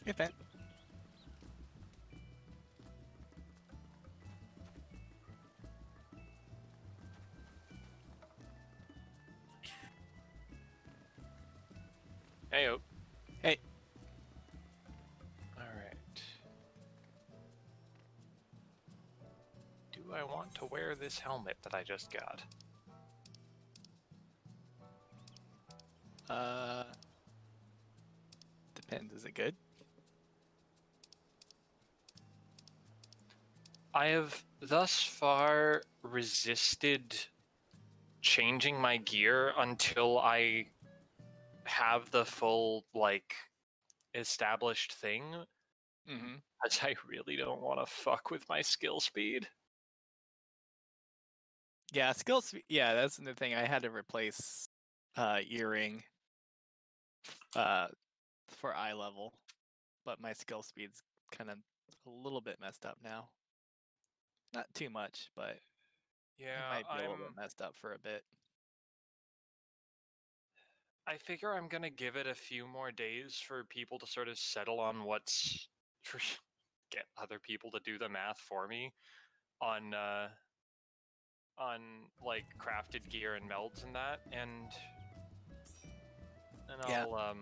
Okay. Heyo. Hey. All right. Do I want to wear this helmet that I just got? Depends. Is it good? I have thus far resisted changing my gear until I have the full, like, established thing. Mm-hmm. Because I really don't want to fuck with my skill speed. Yeah, skills. Yeah, that's the thing. I had to replace earring for eye level, but my skill speed's kind of a little bit messed up now. Not too much, but it Yeah, might be a little bit messed up for a bit. I figure I'm gonna give it a few more days for people to sort of settle on what's get other people to do the math for me on like crafted gear and melds and that, and Yeah. I'll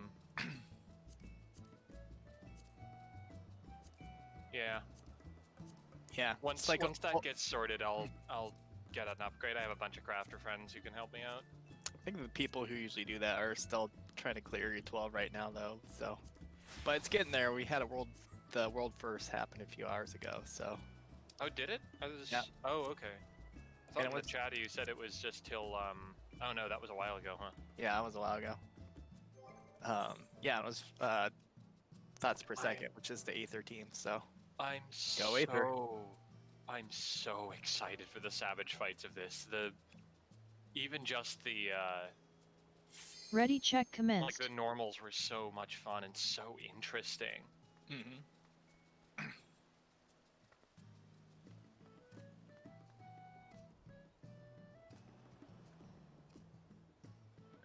yeah. Yeah. Once It's like that gets sorted, I'll get an upgrade. I have a bunch of crafter friends who can help me out. I think the people who usually do that are still trying to clear your 12 right now, though. So, but it's getting there. We had the world first happen a few hours ago. So. Oh, did it? I was... Yeah. Oh, okay. I thought And in the chat you said it was just till Oh no, that was a while ago, huh? Yeah, that was a while ago. Yeah, it was thoughts per second, which is the A13. So. I'm Go Aether. I'm so excited for the savage fights of this. Even just the Ready check commenced. like the normals were so much fun and so interesting. Mm-hmm.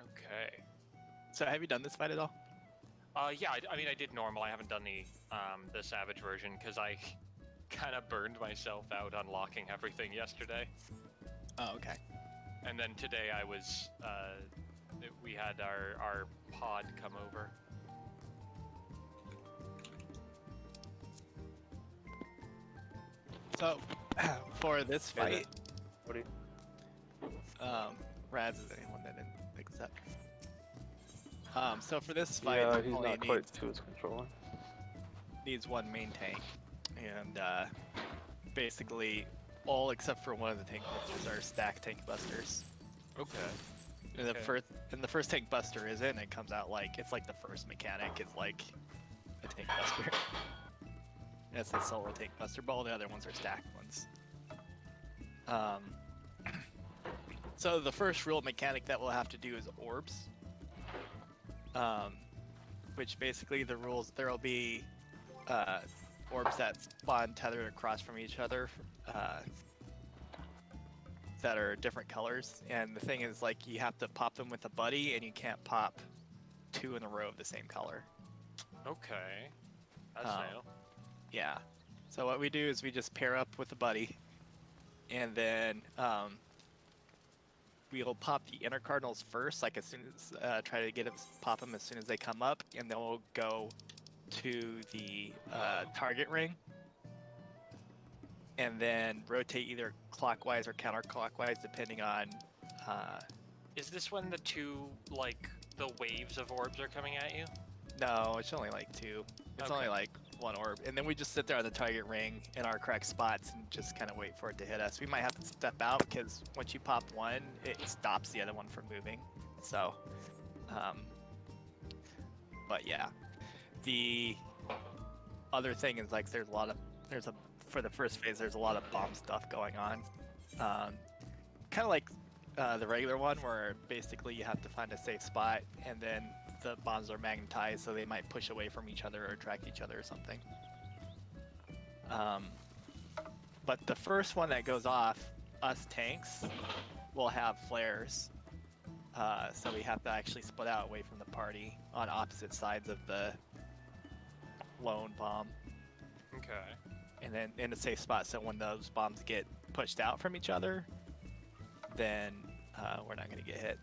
Okay. So have you done this fight at all? Yeah, I mean I did normal. I haven't done the savage version because I kind of burned myself out unlocking everything yesterday. Oh, okay. And then today I was we had our pod come over. So for this fight, What do you? Raz is anyone that didn't pick this up. So for this fight, Yeah, he's only not quite to his controller. needs one main tank, and basically all except for one of the tank busters are stack tank busters. Okay. And the first tank buster is in, it comes out like it's like the first mechanic is like a tank buster. It's a solo tank buster, but all the other ones are stacked ones. So the first real mechanic that we'll have to do is orbs. Which basically the rules, there will be orbs that spawn tethered across from each other that are different colors. And the thing is, like, you have to pop them with a buddy, and you can't pop two in a row of the same color. Okay. That's new. Yeah. So what we do is we just pair up with a buddy, and then we'll pop the inner cardinals first, like as soon as try to pop them as soon as they come up, and then we'll go to the target ring, and then rotate either clockwise or counterclockwise depending on. Is this when the two like the waves of orbs are coming at you? No, it's only like two. It's only like one orb, and then we just sit there on the target ring in our correct spots and just kind of wait for it to hit us. We might have to step out because once you pop one, it stops the other one from moving. So, but yeah, the other thing is like for the first phase there's a lot of bomb stuff going on, kind of like the regular one where basically you have to find a safe spot and then the bombs are magnetized, so they might push away from each other or attract each other or something. But the first one that goes off, us tanks will have flares. So we have to actually split out away from the party on opposite sides of the lone bomb, Okay. and then in a safe spot. So when those bombs get pushed out from each other, then we're not gonna get hit.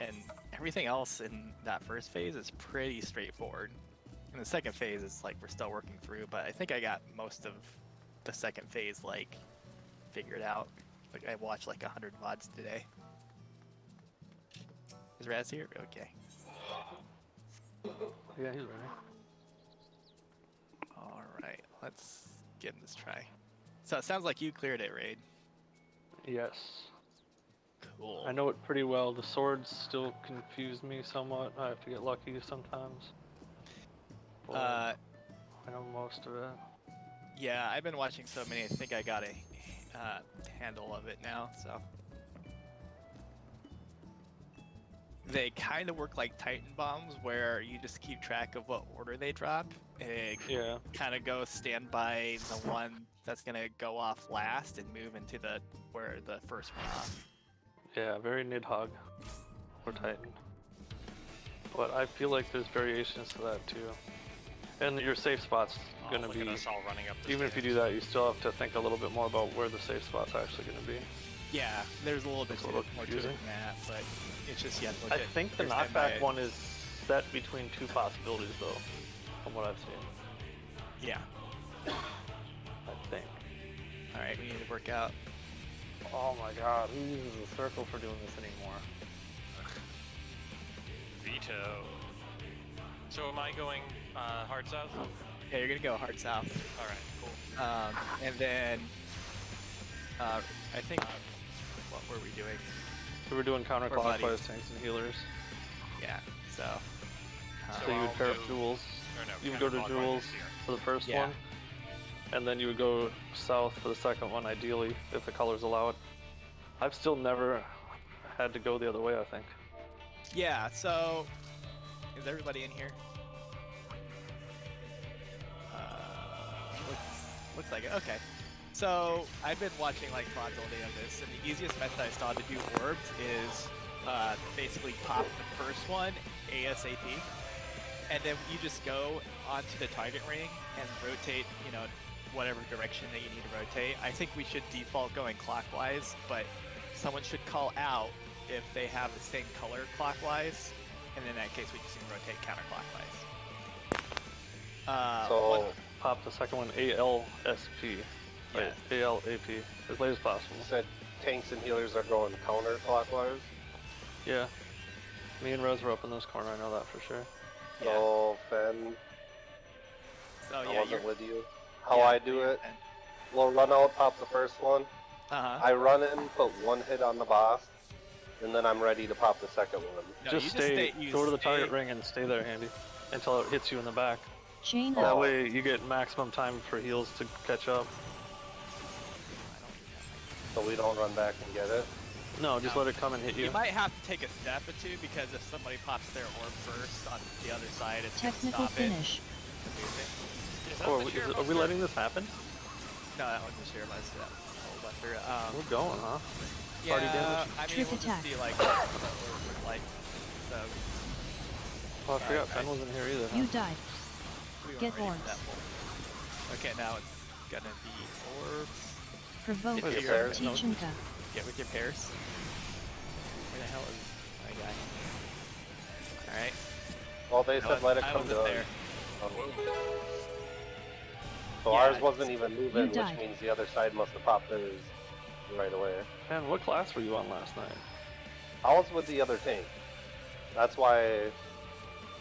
And everything else in that first phase is pretty straightforward. In the second phase, it's like we're still working through, but I think I got most of the second phase like figured out. Like I watched like 100 VODs today. Is Raz here? Okay. Yeah, he's ready. All right, let's give this a try. So it sounds like you cleared it, Raid. Yes. Cool. I know it pretty well. The swords still confuse me somewhat. I have to get lucky sometimes. But I know most of it. Yeah, I've been watching so many. I think I got a handle of it now. So they kind of work like Titan bombs, where you just keep track of what order they drop. Yeah. Kind of go stand by the one that's gonna go off last and move into where the first one off. Yeah, very Nidhogg or Titan. But I feel like there's variations to that too. And your safe spot's gonna look be, at us all running up the even if you do stairs. that, you still have to think a little bit more about where the safe spot's actually gonna be. Yeah, there's a little bit It's a little more to it confusing. than that, but it's just yeah. I think the knockback one is set between two possibilities though, from what I've seen. Yeah. I think. All right, we need to work out. Oh my god, who uses a circle for doing this anymore? Veto. So am I going hard south? Yeah, you're gonna go hard south. All right, cool. And then I think what were we doing? We were doing buddies. counterclockwise tanks and healers. Yeah. So. So you would I'll pair up move- jewels. Or no, You would go to counterclockwise jewels is here. for the first Yeah. one, and then you would go south for the second one, ideally, if the colors allow it. I've still never had to go the other way, I think. Yeah. So, is everybody in here? Looks like it. Okay. So I've been watching like VODs all day of this, and the easiest method I saw to do orbs is basically pop the first one ASAP, and then you just go onto the target ring and rotate, you know, whatever direction that you need to rotate. I think we should default going clockwise, but someone should call out if they have the same color clockwise, and in that case we just need to rotate counterclockwise. So Pop the second one ALSP. Right, ALAP, as late as possible. you said tanks and healers are going counterclockwise. Yeah. Me and Rose were up in this corner, I know that for sure. So Fen, So I yeah, wasn't with you. How I do it, Uh we'll run out, pop the first one. huh. I run in, put one hit on the boss, and then I'm ready to pop the second one. No, just you stay, you go to the stay- target ring and stay there, Handy, until it hits you in the back. Chain Oh. That up. way you get maximum time for heals to catch up. So we don't run back and get it. No, just No. let it come and hit you. You might have to take a step or two, because if somebody pops their orb first on the other side, it's gonna Technical stop finish. it. from moving. Is that Or the are share we letting this happen? No, that one's a share bus. Buster. We're going, huh? Yeah, Party damage? I mean, Trick we'll attack. just see like what orb would like. So Oh, I forgot I- Fen wasn't here either. You Huh? died. we weren't Get ready for orbs. that one. Okay, now it's gonna be orbs. Provoke. With your your pairs? Tichinka. Get with your pairs. Where the hell is my guy? All right. Well, they said let it I come wasn't to there. us. So Yeah, ours wasn't even You moving, which died. means the other side must have popped theirs right away. Man, what class were you on last night? I was with the other tank. That's why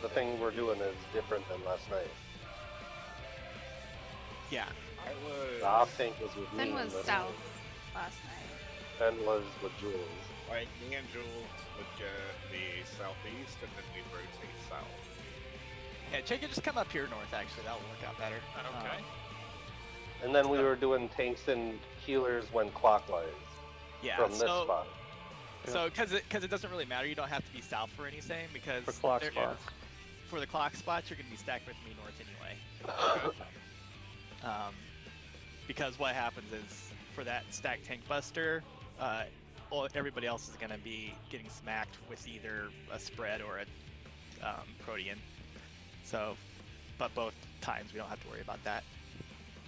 the thing we're doing is different than last night. Yeah. I was The off tank was with me. Finn was but south last night. Fen was with Jules. like me and Jules would get the southeast and then we'd rotate south. Yeah, check it. Just come up here north. Actually, that'll work out better. Okay. And then we were doing tanks and healers when clockwise Yeah. from this so, spot. so because it doesn't really matter. You don't have to be south for anything, because For clock they're- spots. for the clock spots, you're gonna be stacked with me north anyway. Because what happens is, for that stack tank buster, everybody else is gonna be getting smacked with either a spread or a Protean. So, but both times we don't have to worry about that.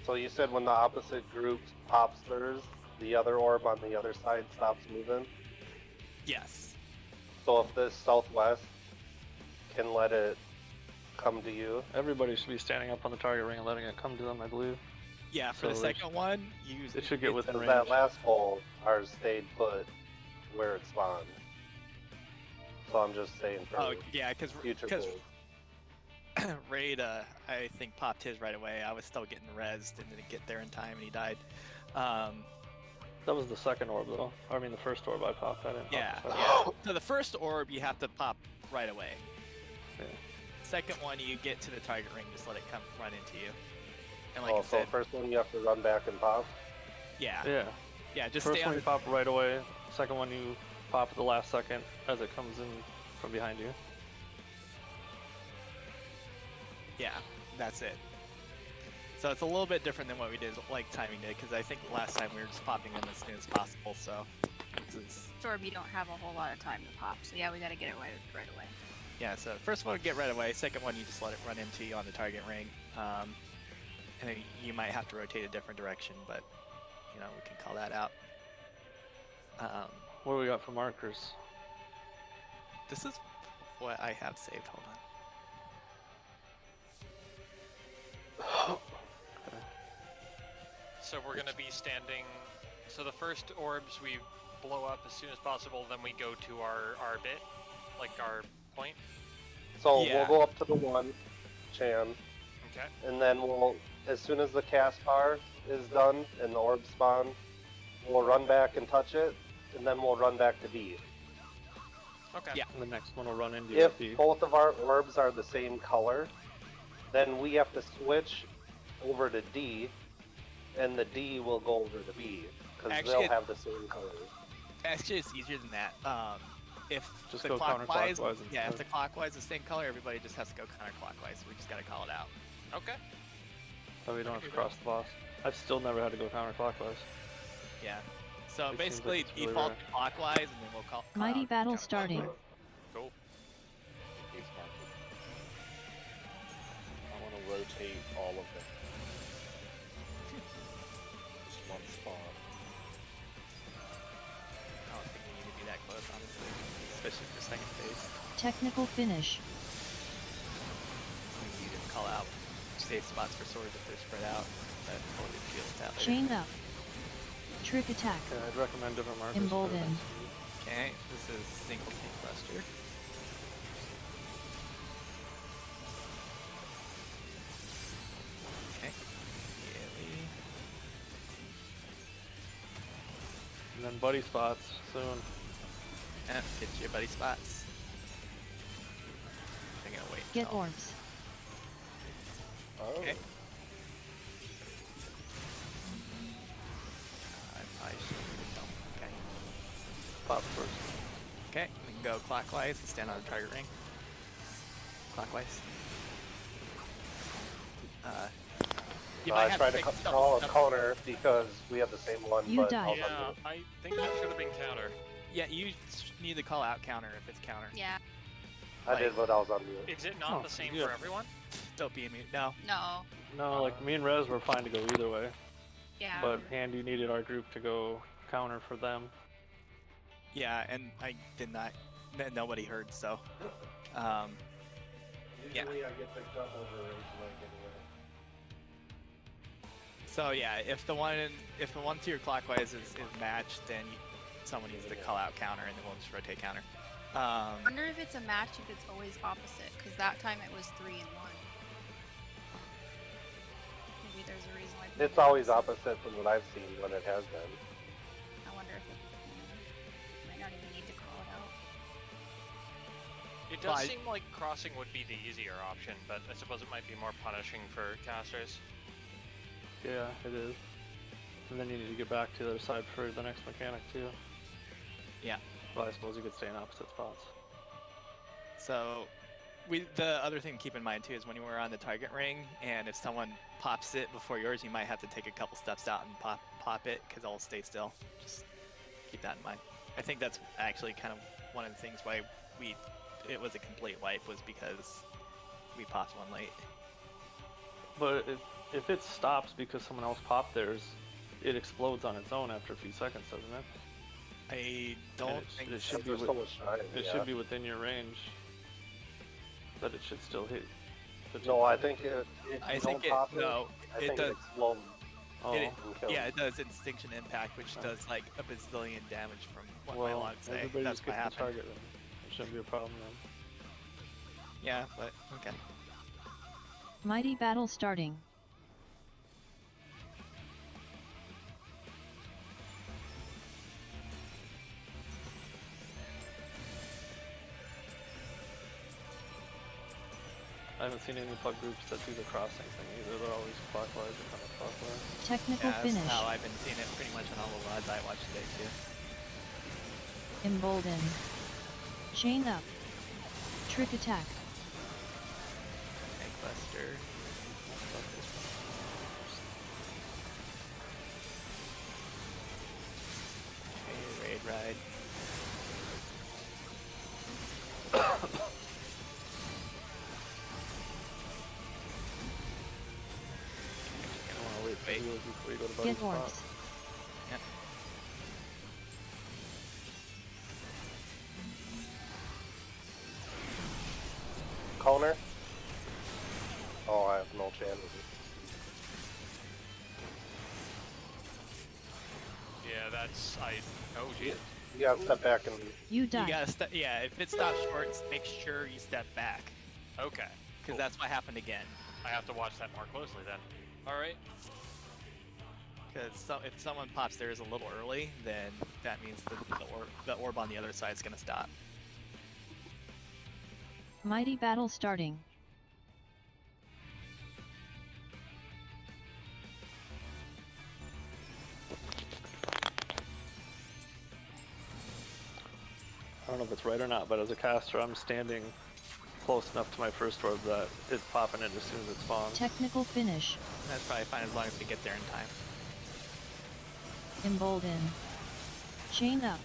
So you said when the opposite group pops theirs, the other orb on the other side stops moving? Yes. So if this southwest can let it come to you, Everybody should be standing up on the target ring and letting it come to them, I believe. Yeah, for the So second one, use It should get within because range. that last hole, ours stayed put where it spawned. So I'm just saying for Oh yeah, future because pulls. Raid, I think popped his right away. I was still getting rezzed and didn't get there in time, and he died. That was the second orb, though. I mean, the first orb I popped. I didn't pop Yeah, the second. yeah. So the first orb you have to pop right away. Yeah. Second one, you get to the target ring, just let it come run into you. And like Oh, I so said, first one you have to run back and pop? yeah, Yeah. just First stay one on. you pop right away. Second one you pop at the last second as it comes in from behind you. Yeah, that's it. So it's a little bit different than what we did, like timing did, because I think last time we were just popping them as soon as possible. So, since, Orb, you don't have a whole lot of time to pop, so yeah, we gotta get it right away. yeah, so first one get right away. Second one you just let it run into you on the target ring, and then you might have to rotate a different direction, but you know we can call that out. What do we got for markers? This is what I have saved. Hold on. So we're gonna be standing. So the first orbs we blow up as soon as possible, then we go to our bit, like our point. So Yeah. we'll go up to the one, Chan, Okay. and then we'll, as soon as the cast bar is done and the orb spawn, we'll run back and touch it, and then we'll run back to D. Okay. Yeah. And the next one will run into If you. both of our orbs are the same color, then we have to switch over to D, and the D will go over to B, because Actually, they'll have the same colors. Actually, it's easier than that. If Just the go clockwise, counterclockwise yeah, if instead. the clockwise is the same color, everybody just has to go counterclockwise. We just gotta call it out. Okay. So we don't have to cross the boss. I've still never had to go counterclockwise. Yeah. So It seems basically, like it's really default rare. clockwise, and then we'll call. Mighty out battle counterclockwise. starting. Cool. He's marked. I want to rotate all of them. Just one spawn. I don't think we need to be that close, honestly, especially for second phase. Technical finish. We need to call out safe spots for swords if they're spread out. But we'll deal with that later. Chain up. Trick attack. Yeah, I'd recommend different markers. for Emboldened. events. Okay, this is single king cluster. Okay. Immediately. And then buddy spots soon. Yeah, get your buddy spots. I'm gonna wait. Get until- orbs. Oh. Okay. I probably should. No. Okay. Pop first. Okay, we can go clockwise and stand on the target ring. Clockwise. You No, might I have tried to take some call a stuff- counter because we have the same one, You but died. I'll Yeah, undo it. I think that should have been counter. Yeah, you need to call out counter if it's counter. Yeah. I did, but I was on mute. Is it not Oh, the same yeah. for everyone? Don't be mute. No. No. No, like me and Rez were fine to go either way, Yeah. but Andy needed our group to go counter for them. Yeah, and I did not. Nobody heard, so. Yeah. Usually I get picked up over rage leg anyway. So yeah, if the one to your clockwise is matched, then someone needs to call out counter, and then we'll just rotate counter. I wonder if it's a match if it's always opposite, because that time it was 3 and 1. Maybe there's a reason why. people It's do always this. opposite from what I've seen when it has been. I wonder if it might not even need to call it out. It does But- seem like crossing would be the easier option, but I suppose it might be more punishing for casters. Yeah, it is. And then you need to get back to the other side for the next mechanic too. Yeah. Well, I suppose you could stay in opposite spots. So, the other thing to keep in mind too is when you were on the target ring, and if someone pops it before yours, you might have to take a couple steps out and pop it because it'll stay still. Just keep that in mind. I think that's actually kind of one of the things why it was a complete wipe, was because we popped one late. But if it stops because someone else popped theirs, it explodes on its own after a few seconds, doesn't it? I don't it think should so. be There's with- so much time. It Yeah. should be within your range. That it should still hit. No, I think if I you think don't it pop no. I It think does. it explodes. Oh, It, and kills. yeah, it does Instinction Impact, which Oh. does like a bazillion damage from what my well, logs say. everybody That's just what gets the happened. target then. It shouldn't be a problem then. Yeah, but okay. Mighty battle starting. I haven't seen any pug groups that do the crossing thing either. They're always clockwise or counterclockwise. Technical Yeah, that's finish. how I've been seeing it pretty much on all the lives I watched today too. Embolden. Chain up. Trick attack. Egg Buster. Okay, Raid Ride. I want to wait for Wait. you before you go to buddy Get spot. orbs. Yep. Counter? Oh, I have no chance. Yeah, that's oh geez. You gotta step back and You You die. gotta step. Yeah, if it stops short, make sure you step back, Okay. because that's what happened again. I have to watch that more closely then. All right. Because if someone pops theirs a little early, then that means the orb on the other side is gonna stop. Mighty battle starting. I don't know if it's right or not, but as a caster, I'm standing close enough to my first orb that it's popping in as soon as it spawns. Technical finish. That's probably fine as long as we get there in time. Embolden. Chain up.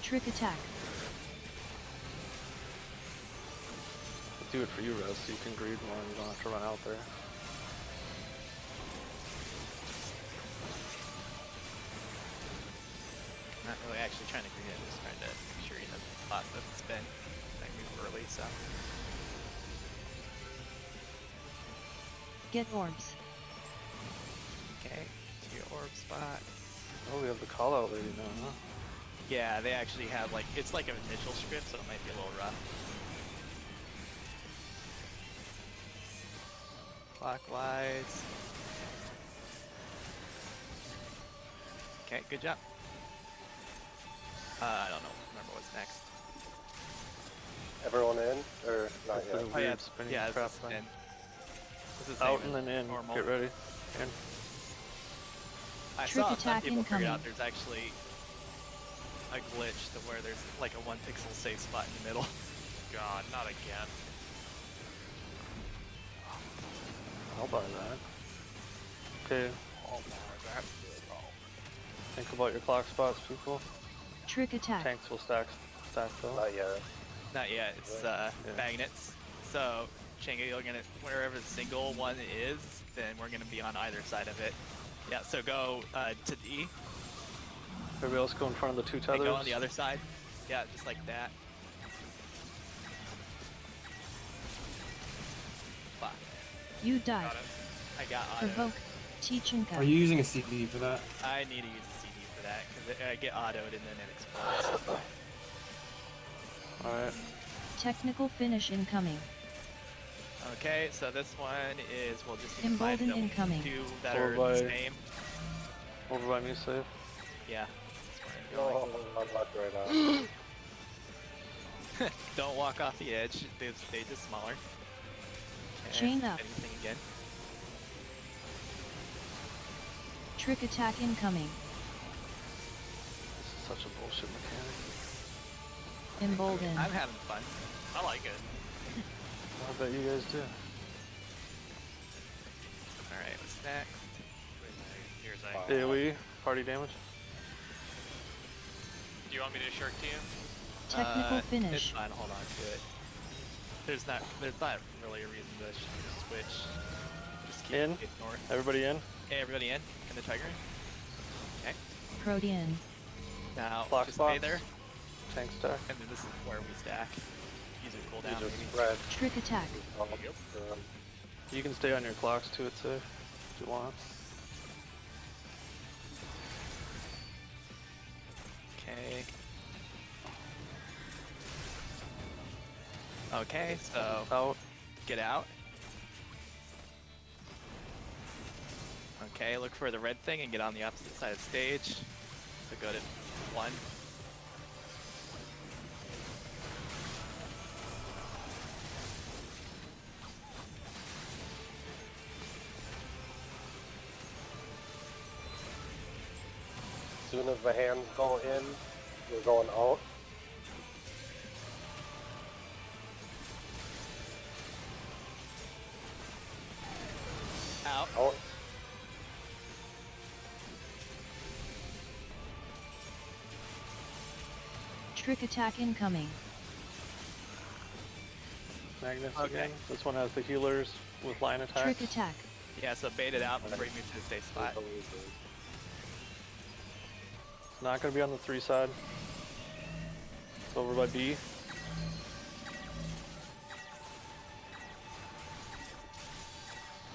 Trick attack. Do it for you, Rez, so you can greed more and you don't have to run out there. Not really actually trying to green it, just trying to make sure you have lots of spin. I move early, so. Get orbs. Okay, to your orb spot. Oh, we have the call out lady now, huh? Yeah, they actually have like, it's like an initial script, so it might be a little rough. Clockwise. Okay, good job. I don't know. Remember what's next. everyone in or not That's yet. the Oh yeah, weird spinning yeah, crap this is thing. in. This is the Out same and then as in. normal. Get ready. In. I Trick saw some attack people figure out incoming. there's actually a glitch to where there's like a 1 pixel safe spot in the middle. God, not again. I'll buy that. Okay, Oh my, that's good. think about your clock spots, people. Trick attack. Tanks will stack though. Not yet. Not yet. It's Yeah. magnets. So Shango, you're gonna wherever the single one is, then we're gonna be on either side of it. Yeah. So go to D. Everybody else go in front of the two And tethers. go on the other side. Yeah, just like that. Fuck. You die. Got it. I got auto. Provoke. Teachinka. Are you using a CD for that? I need to use a CD for that because I get autoed and then it explodes. Alright. Technical finish incoming. Okay, so this one is we'll just need to find Embolden them incoming. two that Followed are by- the same. Over by me, safe. Yeah. That's where I'm No, going. I'm left right now. Don't walk off the edge. The stage is smaller. Okay, Chain up. Anything again? Trick attack incoming. This is such a bullshit mechanic. Embolden. I'm having fun. I like it. I bet you guys do. Alright, what's next? Here's Wow. a. AoE, party damage. Do you want me to shirk to you? Technical It's finish. fine, hold on to it. There's not really a reason to switch. Just keep In. it north. Everybody in? Okay, everybody in the Tiger. Okay. Protean. Now Block just stay spots. there, Tank stack. and then this is where we stack. Use a cooldown. You just Maybe. spread. Trick attack. You can stay on your clocks too, it's safe if you want. Okay. Okay, so Out. get out. Okay, look for the red thing and get on the opposite side of the stage. So go to 1. As soon as the hands go in, we're going out. Out. Out. Trick attack incoming. Magnus Okay. again. This one has the healers with line attacks. Trick attack. Yeah, so bait it out before you move to the safe spot. It's not going to be on the 3 side. It's over by B.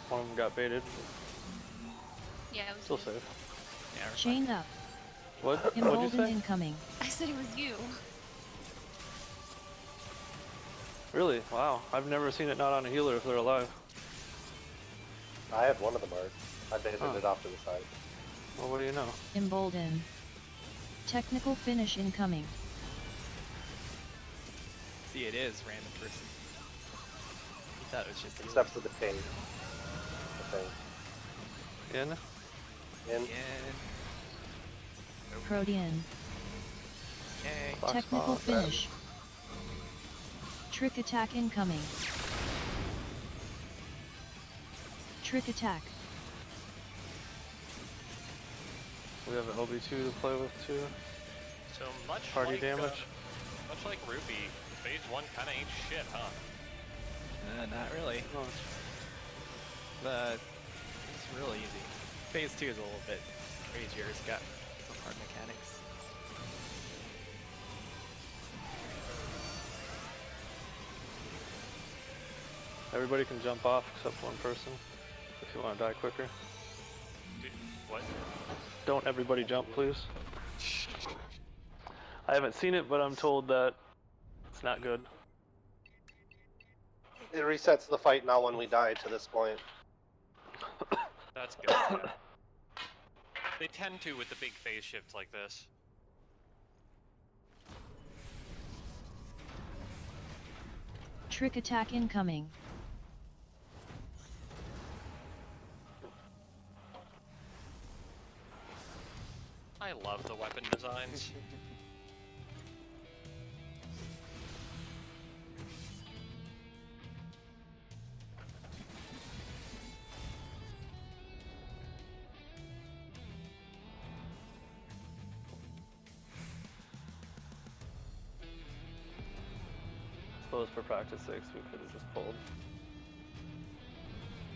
One of them got baited. Yeah, it was Still you. safe. Yeah, we're fine. Chain up. What? What'd you Embolden say? incoming. I said it was you. Really? Wow. I've never seen it not on a healer if they're alive. I had one of them marked. I baited Oh. it off to the side. Well, what do you know? Embolden. Technical finish incoming. See, it is random person. You thought it was just you. Except for the tank. I think. In? In. Again. Protean. Okay. Clock Technical spot. finish. Trick attack incoming. Trick attack. We have an LB2 to play with too. So much Party like, damage. much like Ruby, phase 1 kind of ain't shit, huh? Not really. No, It's real easy. Phase 2 is a little bit crazier. It's got some hard mechanics. everybody can jump off except one person if you want to die quicker. Dude, what? Don't everybody jump, please. I haven't seen it, but I'm told that it's not good. It resets the fight now when we die to this point. That's good. Yeah. They tend to with the big phase shifts like this. Trick attack incoming. I love the weapon designs. Suppose for practice sakes we could have just pulled.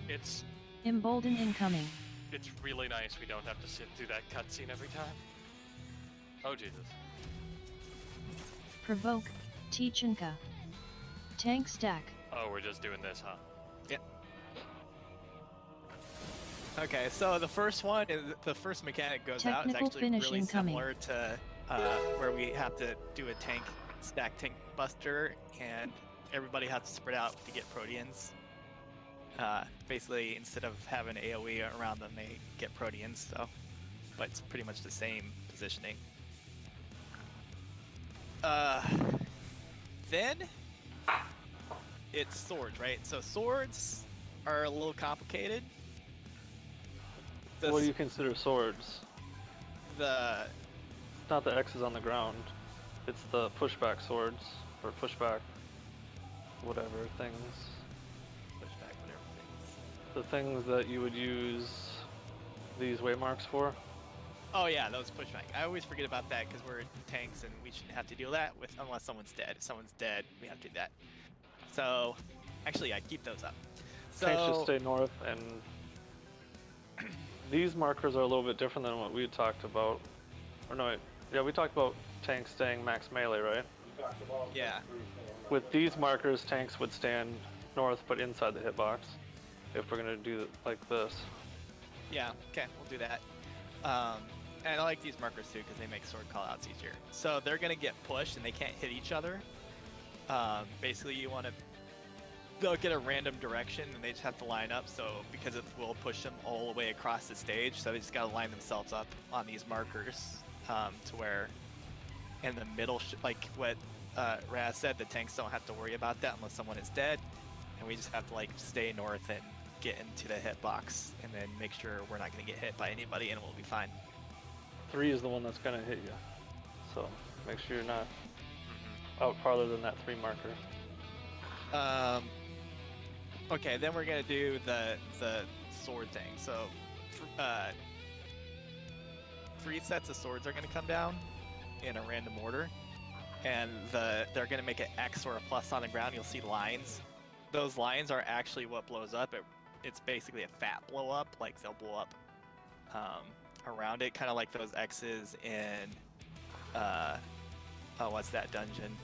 It's Embolden incoming. really nice we don't have to sit through that cutscene every time. Oh Jesus. Provoke. Tichinka. Tank stack. Oh, we're just doing this, huh? Okay, so the first one is the first mechanic goes out. It's Technical actually finish really incoming. similar to where we have to do a stack tank buster, and everybody has to spread out to get Proteans. Basically, instead of having AoE around them, they get Proteans. So, but it's pretty much the same positioning. Then it's swords, right? So swords are a little complicated. What do you consider swords? The It's not the X's on the ground. It's the pushback swords, or pushback whatever things. pushback, whatever things. The things that you would use these waymarks for. Oh yeah, those pushback. I always forget about that because we're tanks and we shouldn't have to deal that with unless someone's dead. If someone's dead, we have to do that. So, actually, yeah, keep those up. So, Tanks should stay north, and these markers are a little bit different than what we talked about. Or no, wait. Yeah, we talked about tanks staying max melee, right? yeah, With these markers, tanks would stand north, but inside the hitbox. If we're gonna do it like this. yeah, okay, we'll do that. And I like these markers too because they make sword callouts easier. So they're gonna get pushed and they can't hit each other. Basically, you want to. They'll get a random direction and they just have to line up. So because it will push them all the way across the stage, so they just gotta line themselves up on these markers to where in the middle, like what Raz said, the tanks don't have to worry about that unless someone is dead, and we just have to like stay north and get into the hitbox and then make sure we're not gonna get hit by anybody and we'll be fine. 3 is the one that's gonna hit you. So make sure you're not out farther than that 3 marker. Okay, then we're gonna do the sword thing. So, 3 sets of swords are gonna come down in a random order, and they're gonna make an X or a plus on the ground. You'll see lines. Those lines are actually what blows up. It's basically a fat blow up. Like they'll blow up around it, kind of like those X's in what's that dungeon?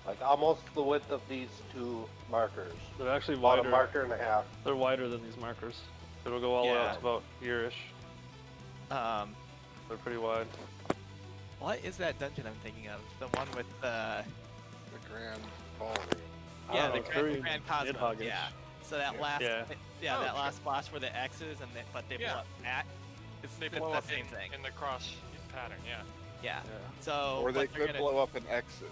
Like almost the width of these 2 markers. They're actually About wider. a marker and a half. They're wider than these markers. It'll go all the way Yeah. up to about here-ish. They're pretty wide. What is that dungeon I'm thinking of? The one with The Grand Ballroom. I yeah, don't the know, it's Grand, very Grand Cosmos. Nidhoggish. Yeah. So that Yeah. last, Yeah. Oh, that sure. last boss where the X's and but they blow Yeah. up fat. It's They the blow up same thing. in the cross pattern, yeah. Yeah. Yeah. So Or they but they're could gonna, blow up in X's.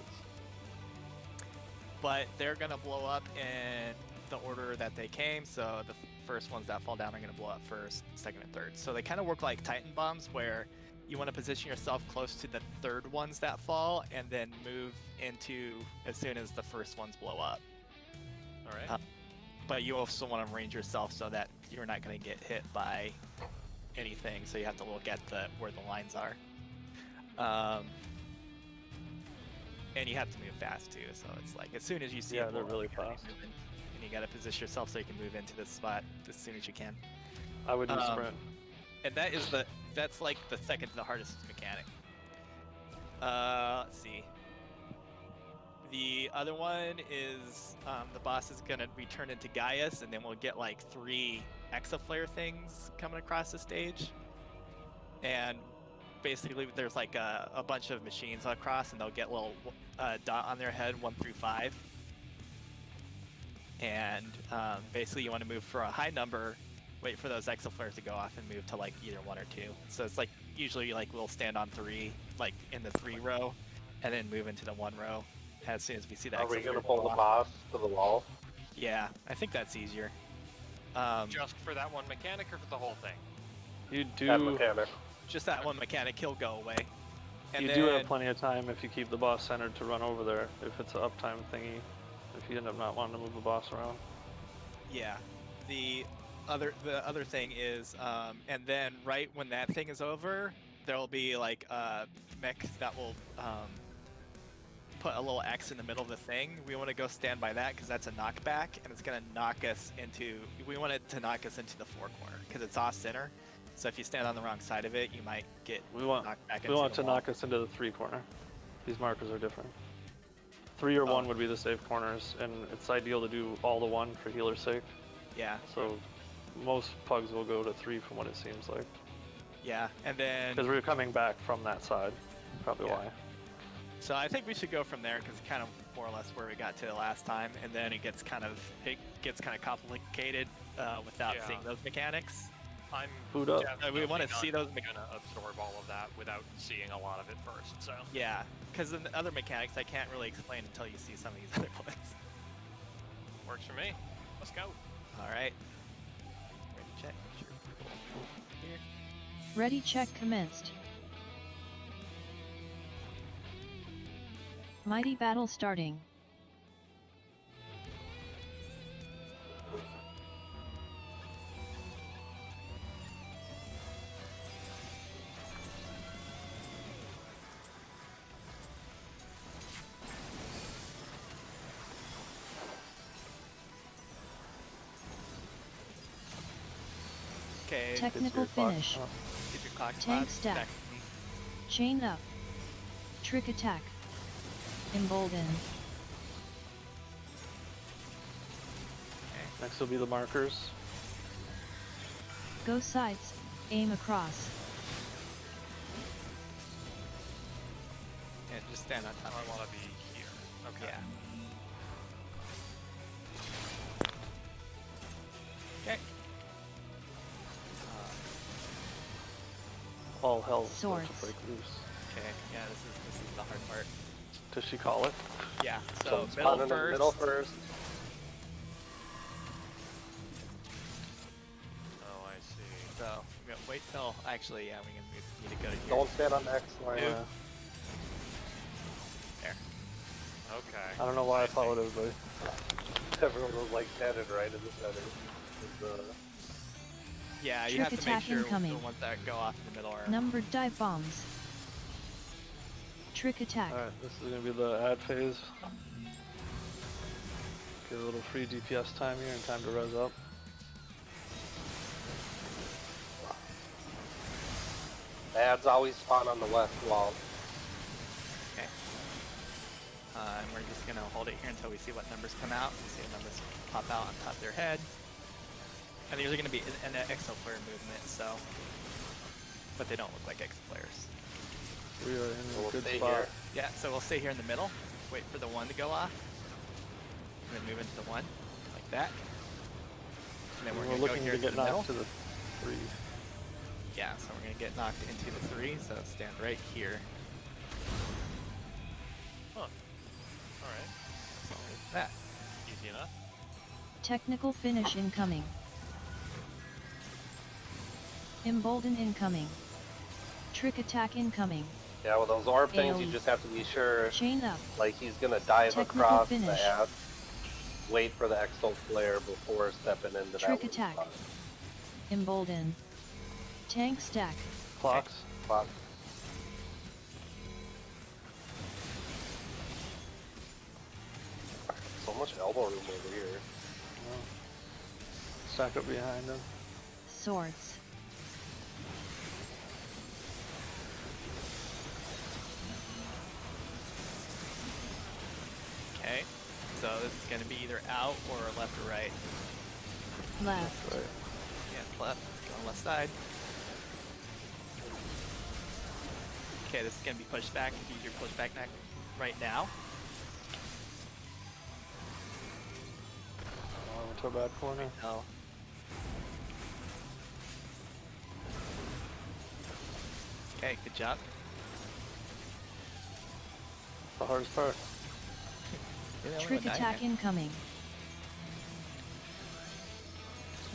but they're gonna blow up in the order that they came. So the first ones that fall down are gonna blow up first, second, and third. So they kind of work like Titan bombs, where you want to position yourself close to the third ones that fall, and then move into as soon as the first ones blow up. All right. But you also want to range yourself so that you're not going to get hit by anything. So you have to look at where the lines are. And you have to move fast too. So it's like as soon as you see Yeah, it they're blow up, really you gotta be fast. moving, and you got to position yourself so you can move into this spot as soon as you can. I would do Um, sprint. And that's like the second to the hardest mechanic. Let's see. The other one is the boss is gonna be turned into Gaius, and then we'll get like 3 exaflare things coming across the stage. And basically, there's like a bunch of machines across, and they'll get a little dot on their head, 1 through 5. And basically, you want to move for a high number, wait for those exaflares to go off, and move to like either 1 or 2. So it's like usually like we'll stand on 3, like in the 3 row, and then move into the 1 row as soon as we see the Are we exaflare gonna go pull the off. boss to the wall? Yeah, I think that's easier. Just for that one mechanic or for the whole thing? You That do. mechanic. Just that one mechanic, he'll go away. And You then, do have plenty of time if you keep the boss centered to run over there. If it's an uptime thingy. If you end up not wanting to move the boss around. yeah, the other thing is, and then right when that thing is over, there'll be like a mech that will put a little X in the middle of the thing. We want to go stand by that because that's a knockback, and it's gonna knock us into. We want it to knock us into the 4 corner because it's off center. So if you stand on the wrong side of it, you might get We want knocked back we into want the to wall. knock us into the 3 corner. These markers are different. 3 or 1 would be the safe corners, and it's ideal to do all the 1 for healer's sake. Yeah, So most pugs will go to 3 from what it seems like. yeah, and then Because we're coming back from that side. Probably Yeah. why. so I think we should go from there because it's kind of more or less where we got to the last time, and then it gets kind of complicated without Yeah. seeing those mechanics. I'm Boot up. definitely wanna not see those gonna absorb all of that without seeing a lot of it first. So Yeah, because the other mechanics I can't really explain until you see some of these other ones. works for me. Let's go. All right. Ready to check. Make sure people here. Ready check commenced. Mighty battle starting. Okay. Technical It's your clock. finish. Oh. Keep your clock Tank spots. stack. Back. Chain up. Trick attack. Embolden. Next will be the markers. Go sides. Aim across. Yeah, just stand on top. I want to be here. Okay. Yeah. Okay. All hell's about Swords. to break loose. Okay. Yeah, this is the hard part. Does she call it? Yeah. So So spawn middle in the first. middle first. Oh, I see. So we're gonna wait till actually, yeah, we need to go to here. Don't stand on the X line. Move. Yeah. There. Okay. I don't know why I followed everybody. Everyone was like standing right in the center. Yeah, you Trick have to make attack sure incoming. the ones that go off in the middle are. Numbered dive bombs. Trick attack. Alright, this is gonna be the ad phase. Get a little free DPS time here and time to res up. Ads always spawn on the west wall. Okay. And we're just gonna hold it here until we see what numbers come out. We see the numbers pop out on top of their head. And these are gonna be an exoflare movement, so. But they don't look like exoflares. We are in So a we'll good stay spot. here. Yeah, so we'll stay here in the middle. Wait for the one to go off. And then move into the one, like that. And then we're gonna go looking here to to get the middle. knocked to the 3. Yeah, so we're gonna get knocked into the 3, so stand right here. Huh. Alright. So like that. Easy enough. Technical finish incoming. Embolden incoming. Trick attack incoming. Yeah, with those orb things, you AoE. just have to be sure, Chain up. like he's gonna dive Technical across finish. the ad. Wait for the exo flare before stepping into that Trick one attack. spot. Embolden. Tank stack. Clocks. Spot. So much elbow room over here. Stack up behind him. Swords. Okay. So this is gonna be either out or left or right. Left. Right. Yeah, left. Let's go on left side. Okay, this is gonna be pushed back. Use your push back neck right now. I went to a bad corner. No. Okay, good job. The hardest part. Yeah, they only Trick went 9 attack here. incoming.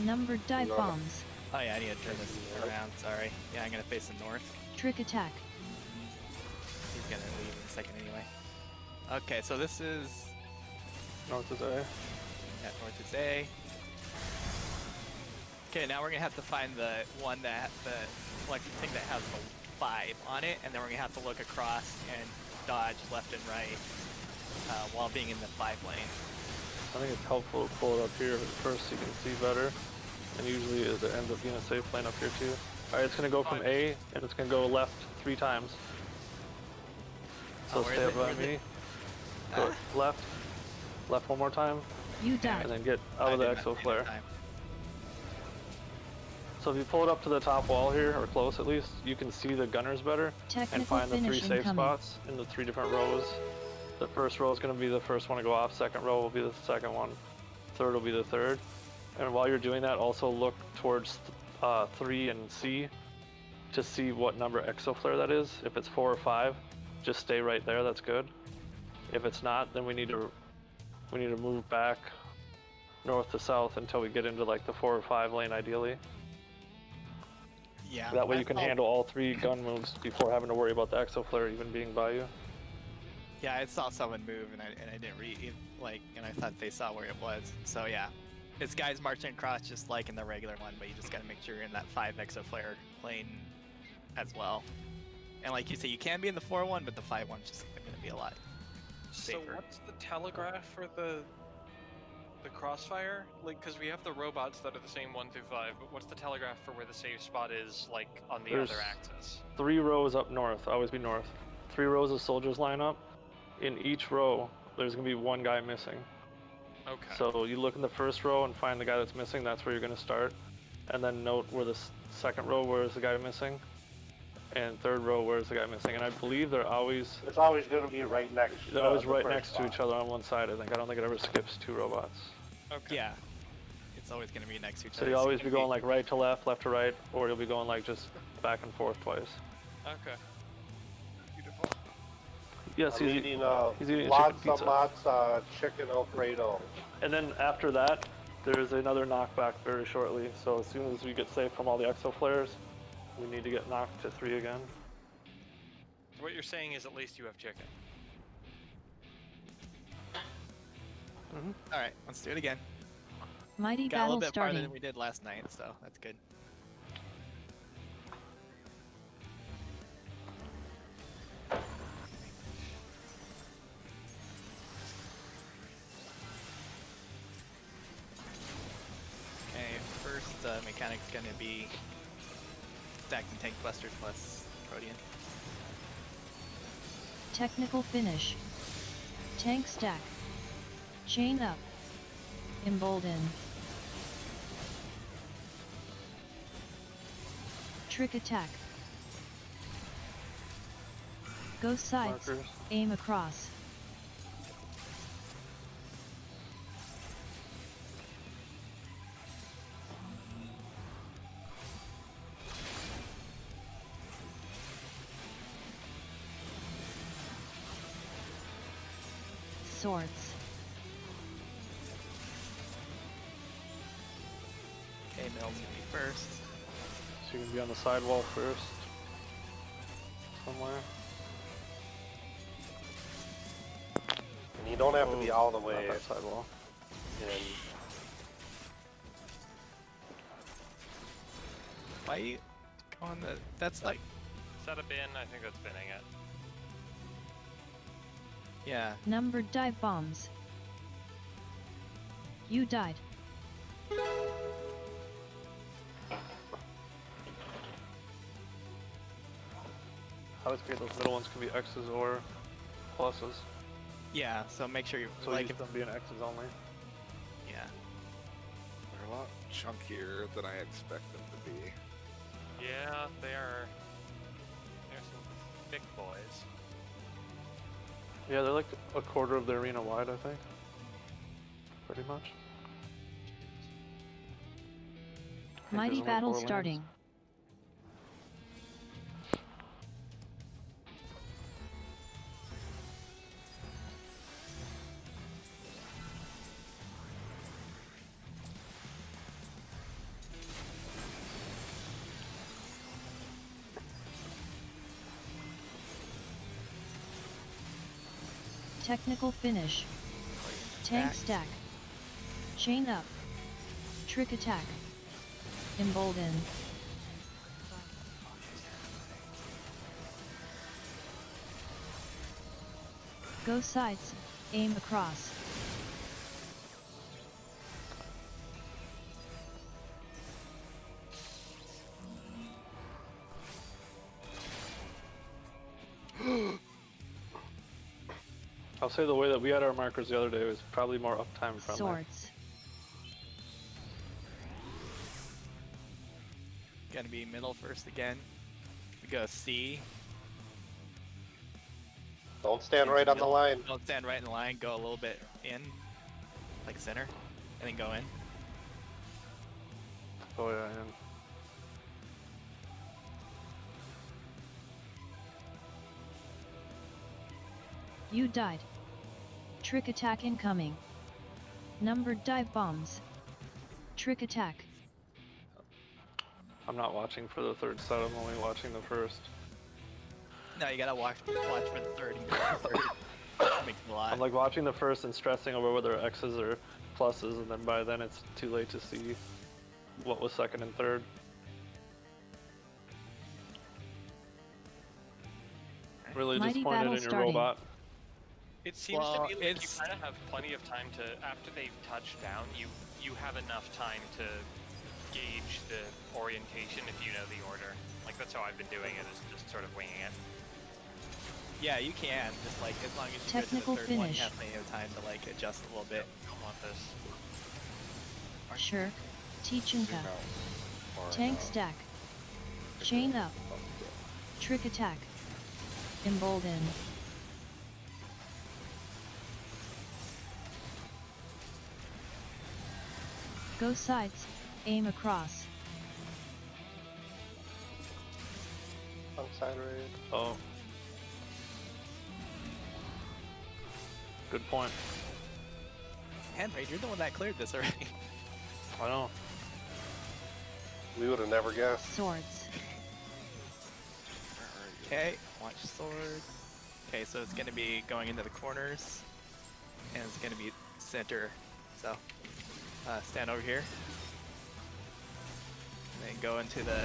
Numbered dive No. bombs. Oh yeah, I need to turn this around. Sorry. Yeah, I'm gonna face the north. Trick attack. He's gonna leave in a second anyway. Okay, so this is North is A. yeah, north is A. Okay, now we're gonna have to find the one that the electric thing that has the 5 on it, and then we're gonna have to look across and dodge left and right while being in the 5 lane. I think it's helpful to pull it up here first so you can see better. And usually it ends up being a safe lane up here too. Alright, it's gonna go from A and it's gonna go left 3 times. So Oh, where stay is up it? by Where is me. it? Go left. Left one more time. You And died. then get out I of the did not exo see flare. that time. So if you pull it up to the top wall here, or close at least, you can see the gunners better. And Technical find the 3 finish safe incoming. spots in the 3 different rows. The first row is going to be the first one to go off, second row will be the second one, third will be the third. And while you're doing that, also look towards 3 and C to see what number exoflare that is. If it's 4 or 5, just stay right there, that's good. If it's not, then we need to move back north to south until we get into like the 4 or 5 lane ideally. Yeah. That way I you can saw- handle all 3 gun moves before having to worry about the exoflare even being by you. Yeah, I saw someone move and I didn't read and I thought they saw where it was. So yeah, it's guys marching across just like in the regular one, but you just gotta make sure you're in that 5 exoflare lane as well. And like you say, you can be in the 4-1, but the 5-1's just gonna be a lot So safer. what's the telegraph for the the crossfire? Like, because we have the robots that are the same 1 through 5, but what's the telegraph for where the safe spot is, like, on the There's other axis? 3 rows up north, always be north. 3 rows of soldiers line up. In each row, there's gonna be 1 guy missing. Okay. So you look in the first row and find the guy that's missing, that's where you're gonna start. And then note where the second row, where is the guy missing? And third row, where is the guy missing? And I believe they're always, It's always going to be right next. they're always the right first next to spot. each other on one side, I think. I don't think it ever skips 2 robots. Okay. Yeah. It's always going to be next to each So other. you'll It's always gonna be going like right to left to right, or you'll be going like just back and forth twice. Okay. Beautiful. Yes, I'm he's eating he's eating a lots chicken pizza. and lots chicken Alfredo. And then after that, there's another knockback very shortly. So as soon as we get safe from all the exo flares, we need to get knocked to 3 again. So what you're saying is at least you have chicken. All right, let's do it again. Mighty Got a battle little bit farther starting. than we did last night, so that's good. Okay, first mechanic's gonna be stacking tank busters plus Protean. Technical finish. Tank stack. Chain up. Embolden. Trick attack. Go sides. Markers. Aim across. Swords. Okay, Mill's gonna be first. So you can be on the sidewall first. Somewhere. And you don't have to be all the way Not that sidewall. in. Fight. Go on the. That's like. Set a bin, I think that's binning it. Yeah. Numbered dive bombs. You died. I always forget those middle ones can be X's or pluses. Yeah. So make sure you So like use if. them being X's only. Yeah. They're a lot chunkier than I expect them to be. Yeah, they are. They're some thick boys. Yeah, they're like a quarter of the arena wide, I think. Pretty much. I think Mighty there's only battle 4 lanes. starting. Technical finish. Tank stack. Chain up. Trick attack. Embolden. Go sides. Aim across. I'll say the way that we had our markers the other day was probably more uptime friendly. Swords. Gonna be middle first again. We go C. Don't stand right on the line. Don't stand right in the line. Go a little bit in, like center, and then go in. Oh yeah, and You died. Trick attack incoming. Numbered dive bombs. Trick attack. I'm not watching for the third set, I'm only watching the first. No, you gotta watch for the third. And go for the third. Makes it a lot. I'm like watching the first and stressing over whether X's or pluses, and then by then it's too late to see what was second and third. Really Mighty disappointed battle in your starting. robot. It seems Well, to me like you it's- kind of have plenty of time to, after they've touched down, you have enough time to gauge the orientation if you know the order. Like, that's how I've been doing it, is just sort of winging it. Yeah, you can. Just like as long as you Technical go to the third one, you finish. have plenty of time to like adjust a little bit. Don't want this. Sure. Tichinka. Zoom out far Tank enough. stack. Chain up. Trick attack. Embolden. Go sides. Aim across. Alongside raid. Oh. Good point. Handmaid, you're the one that cleared this already. I know. We would have never guessed. Swords. Okay, watch sword. Okay, so it's gonna be going into the corners, and it's gonna be center. So, stand over here, and then go into the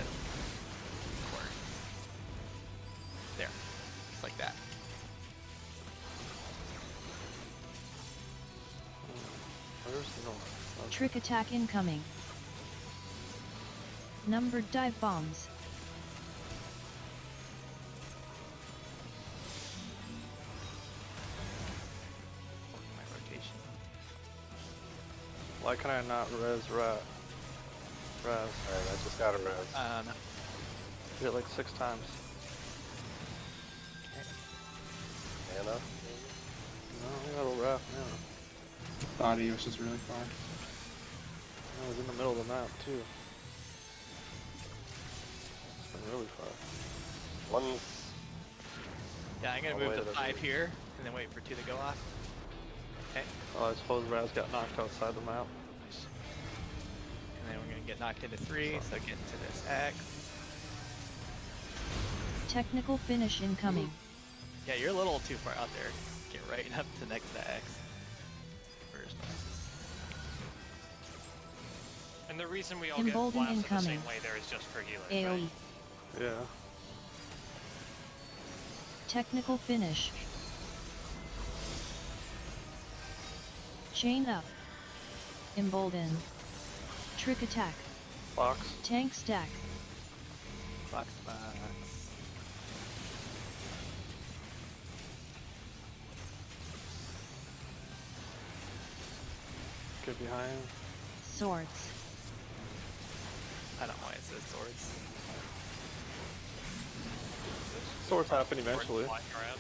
corner. There, just like that. Where's the north? Okay. Trick attack incoming. Numbered dive bombs. My rotation. Why can I not res rat? Res. Alright, I just got a res. Hit it like 6 times. Anna? No, I got a rat, yeah. Thought was just really far. I was in the middle of the map too. It's been really far. One's Yeah, I'm gonna All the move way the to the 5 right. here, and then wait for 2 to go off. Okay, Oh, I suppose Raz got knocked outside the map. and then we're gonna get knocked into 3, so get into this X. Technical finish incoming. Yeah, you're a little too far out there. Get right up to next to X. First. And the reason we all get Embolden blasted the same incoming. way there is just for healers, AoE. right? Yeah. Technical finish. Chain up. Embolden. Trick attack. Box. Tank stack. Box, box. Get behind. Swords. I don't know why it says swords. Swords happen eventually. Flying around.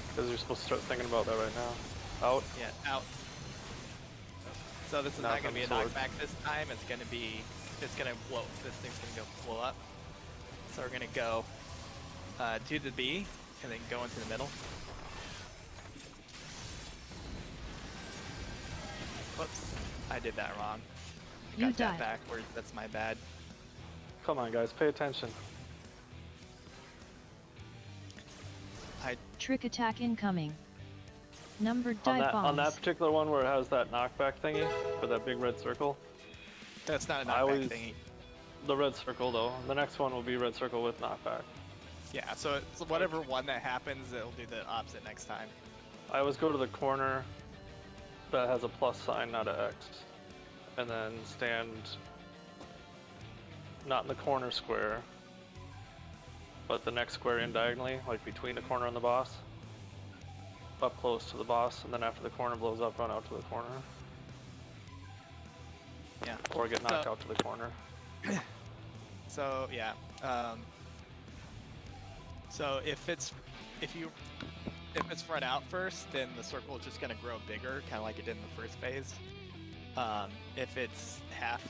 Because you're supposed to start thinking about that right now. Out. Yeah, out. So this is Knock not going on to be a sword. knockback this time. It's going to be, it's going to blow. This thing's going to go blow up. So we're going to go to the B and then go into the middle. Whoops, I did that wrong. I You got that died. backwards. That's my bad. Come on, guys, pay attention. Trick attack incoming. Numbered On dive that, bombs. on that particular one where it has that knockback thingy for that big red circle. That's not a I knockback always- thingy. The red circle though. The next one will be red circle with knockback. Yeah, so it's whatever one that happens, it'll do the opposite next time. I always go to the corner that has a plus sign, not an X. And then stand not in the corner square, but the next square in diagonally, like between the corner and the boss. Up close to the boss, and then after the corner blows up, run out to the corner. Yeah. Or get knocked So- out to the corner. So yeah. So if it's run out first, then the circle is just gonna grow bigger, kind of like it did in the first phase. If it's half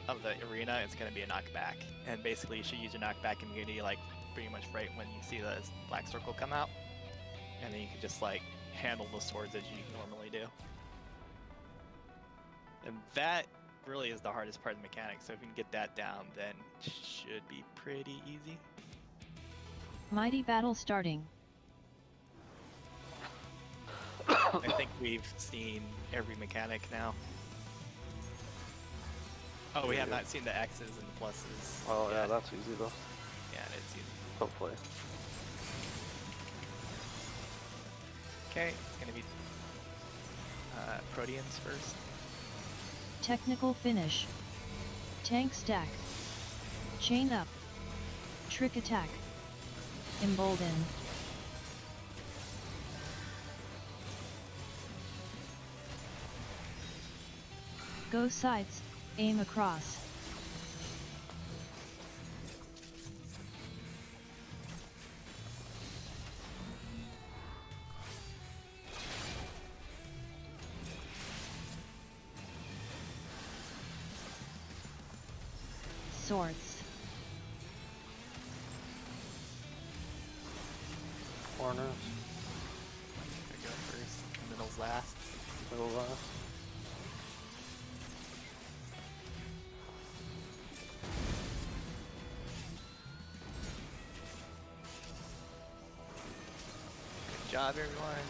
of the arena, it's gonna be a knockback, and basically you should use your knockback immunity like pretty much right when you see the black circle come out, and then you can just like handle the swords as you normally do. And that really is the hardest part of the mechanics. So if you can get that down, then it should be pretty easy. Mighty battle starting. I think we've seen every mechanic now. Oh, we have not seen the X's and the pluses. Oh yeah, yet. that's easy though. Yeah, it's easy. Hopefully. Okay, it's gonna be Proteans first. Technical finish. Tank stack. Chain up. Trick attack. Embolden. Go sides, aim across. Swords. Corners. I go first, middle's last. Middle last. Good job, everyone.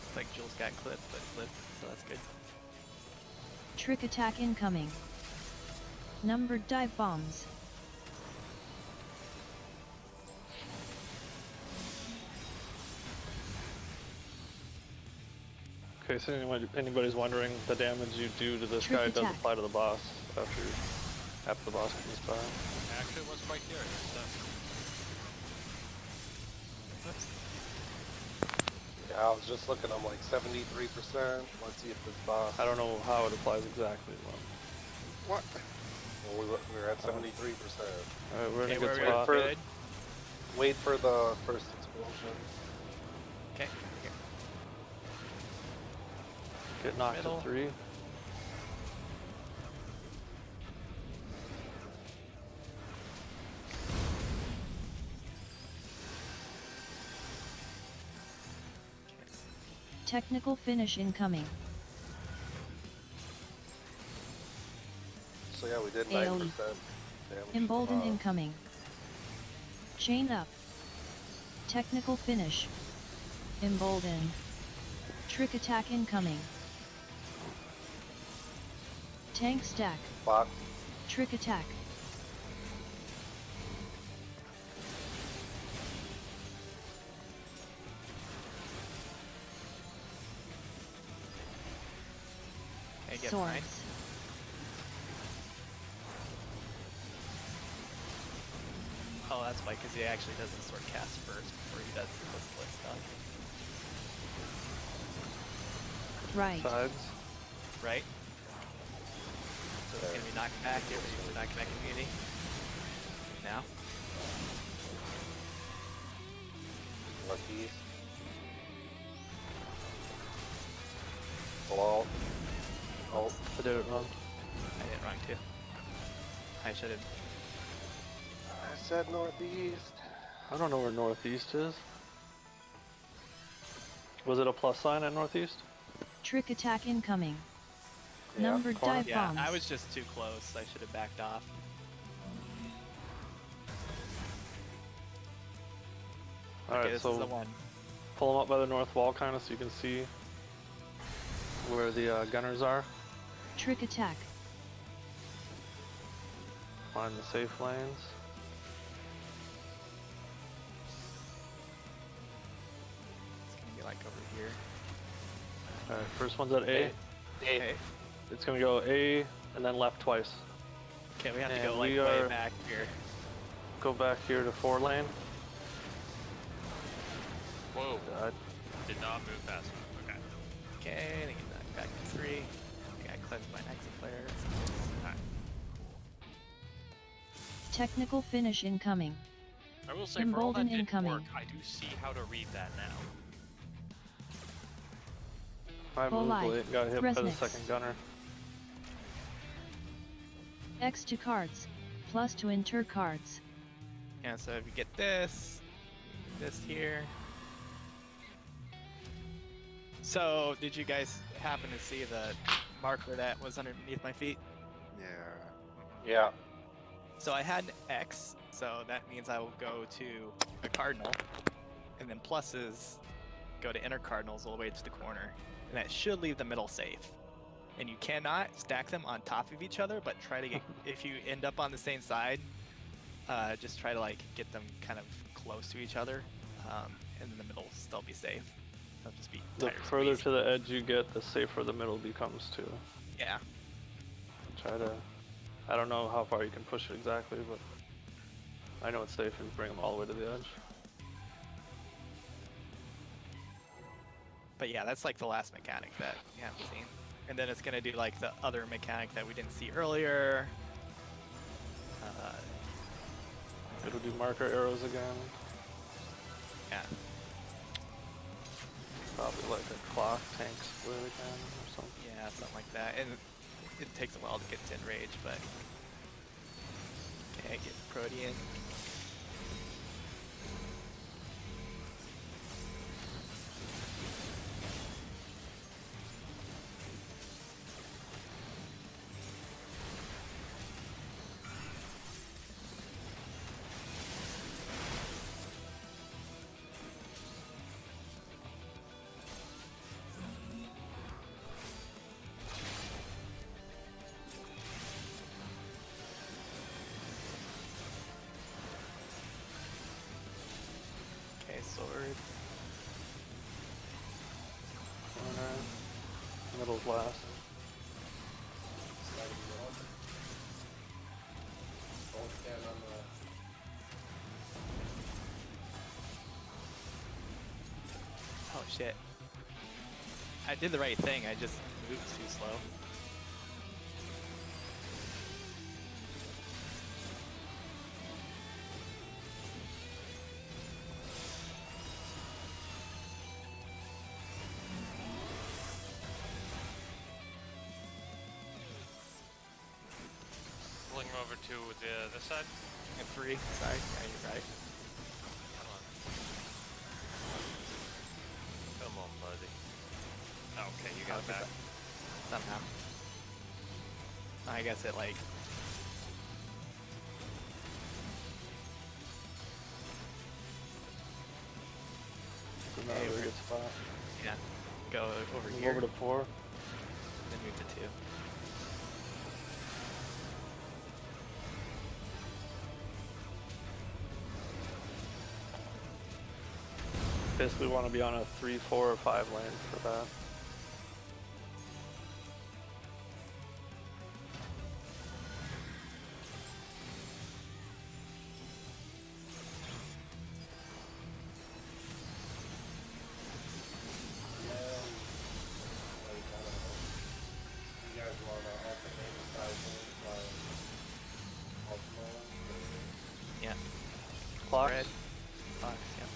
Looks like Jules got clipped, but flipped, so that's good. Trick attack incoming. Numbered dive bombs. Okay, so anybody's wondering, the damage you do to this Trick guy does attack. apply to the boss after the boss comes by. Actually, it was quite curious. So. Yeah, I was just looking. I'm like 73%. Let's see if this boss. I don't know how it applies exactly. What? Well, we were at 73%. Alright, we're in Okay, a good we're spot. good. Wait for the first explosion. Okay, here. Get knocked Middle. to 3. Technical finish incoming. So yeah, we did AoE. 9% damage. Embolden incoming. Chain up. Technical finish. Embolden. Trick attack incoming. Tank stack. Bot. Trick attack. Okay, get Swords. mine. Oh, that's why, because he actually does the sword cast first before he does the split stuff. Right. Sides. Right? So it's gonna be knocked back here, knocked back immunity. Now. Northeast. Below. Oh, I did it wrong. I did it wrong too. I should have. I said northeast. I don't know where northeast is. Was it a plus sign at northeast? Trick attack incoming. Yeah, Numbered corner. dive Yeah, bombs. I was just too close. I should have backed off. Okay, Alright, this so is the one. pull them up by the north wall kind of so you can see where the gunners are. Trick attack. Find the safe lanes. It's gonna be like over here. Alright, first one's at A. Okay. It's gonna go A and then left twice. Okay, we have to And go like we way are- back here. Go back here to 4 lane. Whoa, God. did not move fast enough. Okay. Okay, then get knocked back to 3. Okay, I cleansed my Nexus flares. Alright. Technical finish incoming. I will say, for all that Embolden didn't incoming. work, I do see how to read that now. I moved Polite. late, got hit by the Resniks. second gunner. X to cards. Plus to enter cards. Yeah, so if you get this here. So, did you guys happen to see the marker that was underneath my feet? Yeah. Yeah. So I had an X, so that means I will go to a cardinal, and then pluses go to inner cardinals all the way to the corner, and that should leave the middle safe. And you cannot stack them on top of each other, but try to get, if you end up on the same side, just try to like get them kind of close to each other, and then the middle will still be safe. They'll just be The tire further squeeze. to the edge you get, the safer the middle becomes too. Yeah. Try to. I don't know how far you can push it exactly, but I know it's safe if you bring them all the way to the edge. But yeah, that's like the last mechanic that we haven't seen. And then it's gonna do like the other mechanic that we didn't see earlier. It'll do marker arrows again. Yeah. Probably like a clock tank split again or something. Yeah, something like that. And it takes a while to get to enrage, but okay, get Protean. Okay, sword. Corner. Middle's last. Don't stand on the. Oh shit. I did the right thing, I just moved too slow. Pulling over to this side. And 3, sorry. Yeah, you're right. Come on. Come on, buddy. Okay, you got it back. Somehow. I guess it like It's not a really good spot. yeah. Go over Move here. over to 4. Then move to 2. Basically want to be on a 3, 4, or 5 lane for that. You guys want to alternate sizing like Ultima? Yeah. Clocks. Red. Fox, yeah.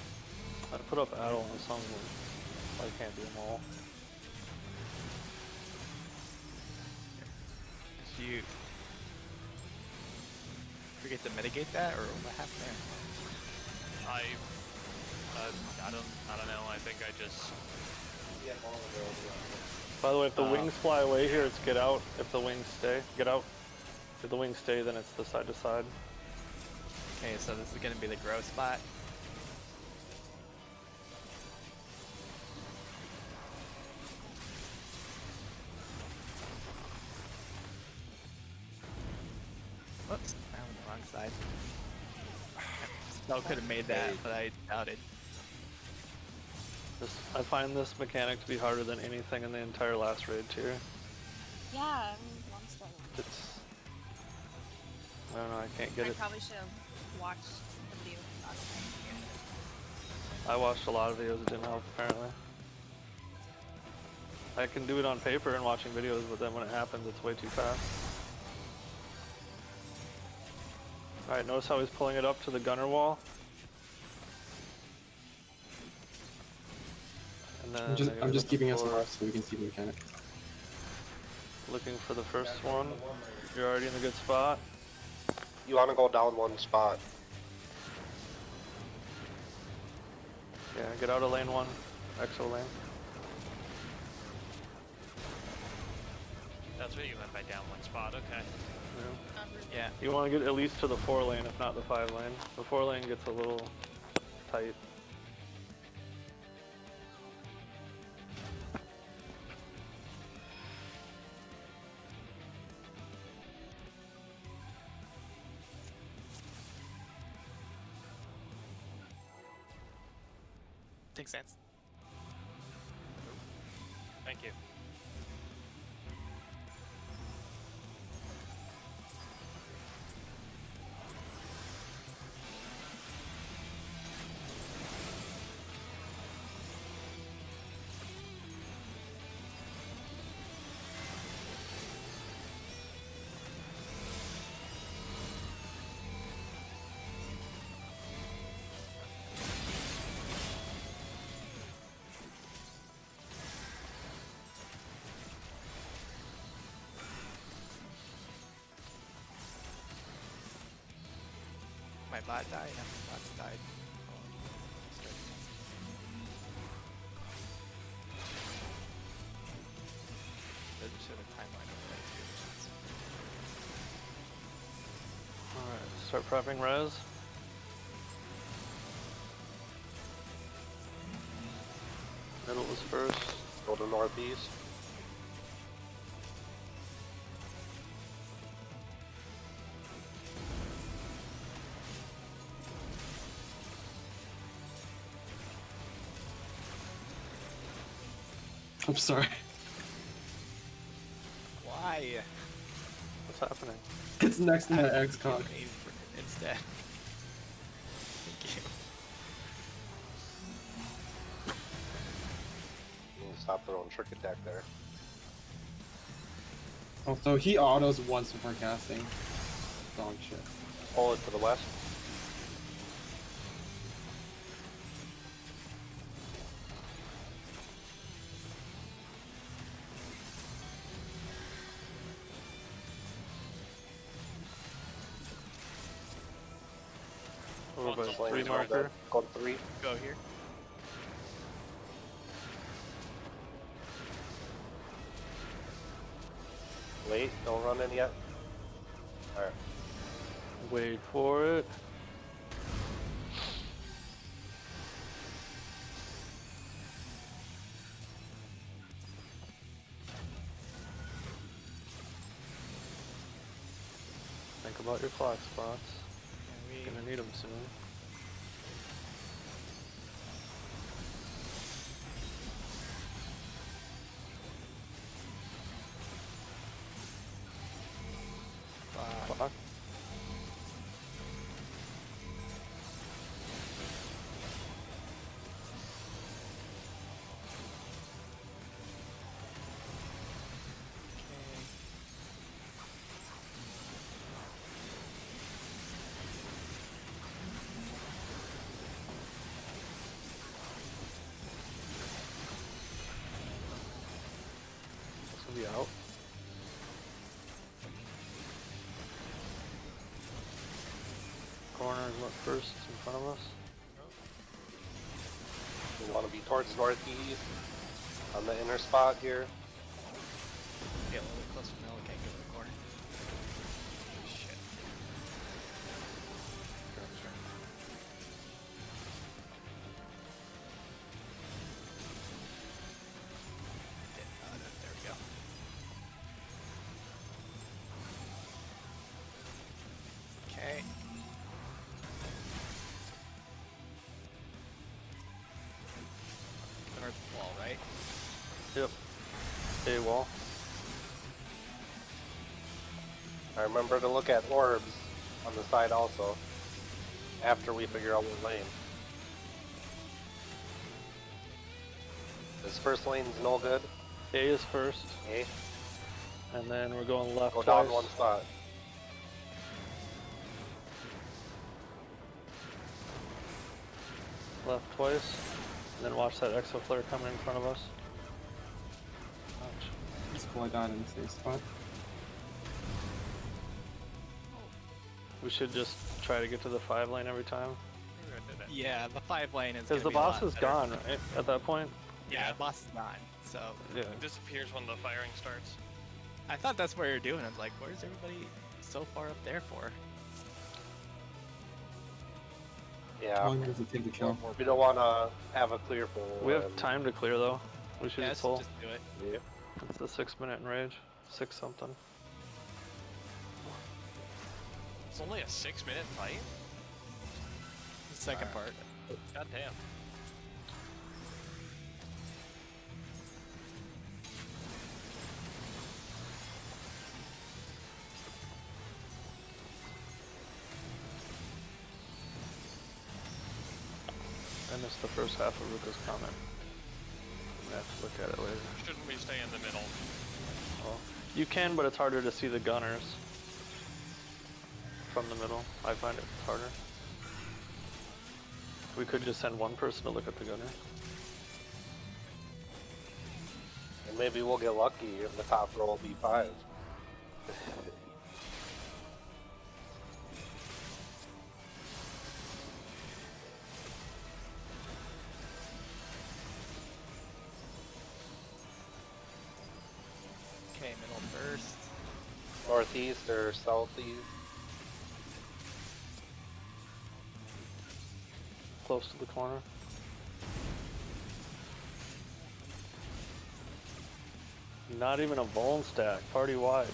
I'd put up Addle on some of them. I can't do them all. Did you forget to mitigate that, or what happened there? I don't know. I think I just. Yeah, all of those. By the way, if the wings fly away here, it's get out. If the wings stay, get out. If the wings stay, then it's the side to side. Okay, so this is gonna be the grow spot. Whoops, I'm on the wrong side. Still could have made that, but I doubted. I find this mechanic to be harder than anything in the entire last raid tier. Yeah, I'm one star. It's... I don't know, I can't get I it. probably should have watched the video last time. I watched a lot of videos, it didn't help apparently. I can do it on paper and watching videos, but then when it happens, it's way too fast. Alright, notice how he's pulling it up to the gunner wall? And then I'm just keeping us on marked so we can see the mechanic. looking for the first one. You're already in a good spot. You want to go down one spot. Yeah, get out of lane 1. Exo lane. That's what you meant by down one spot. Okay. Yeah. Yeah. You want to get at least to the 4 lane, if not the 5 lane. The 4 lane gets a little tight. Makes sense. Thank you. My bot died. Yeah, my bot's died. There's just a timeline overlay too. Alright, start prepping res. Middle is first. Go to northeast. I'm sorry. Why? What's happening? It's next to my XCOG. Aim for it instead. Thank you. Stop throwing trick attack there. Oh, so he autos once before casting. Dog shit. Pull it to the west. Over by Flames 3 Flames marker. red. Go to 3. Go here. Wait, don't run in yet. Alright. Wait for it. Think about your clock spots. You're gonna need them soon. Clock. This will be out. Corners look first in front of us. We want to be towards northeast on the inner spot here. Get a little bit closer now. Can't get to the corner. Shit. There we go. Okay. The north wall, right? Yep. A wall. I remember to look at orbs on the side also. After we figure out what lane. This first lane's no good. A is first, Okay. and then we're going left Go twice. down one spot. Left twice, and then watch that exo flare coming in front of us. Ouch. It's cool I died in the safe spot. We should just try to get to the 5 lane every time. Yeah, the 5 lane is. Because gonna the be a boss lot is better. gone, right? At that point? Yeah, the boss is gone. So Yeah. It disappears when the firing starts. I thought that's what you're doing. I was like, where's everybody so far up there for? How Yeah. long does it take to kill? We don't want to have a clear pool. We have and- time to clear though. We should Yeah, just so pull. just do it. Yeah. It's the 6-minute enrage. 6 something. It's only a 6-minute fight? The second part. God damn. missed the first half of Ruka's comment. I'm gonna have to look at it later. Shouldn't we stay in the middle? Well, you can, but it's harder to see the gunners from the middle. I find it harder. We could just send one person to look at the gunner. And maybe we'll get lucky and the top row will be 5. Okay, middle first. Northeast or southeast? Close to the corner. Not even a Vuln stack, party wide.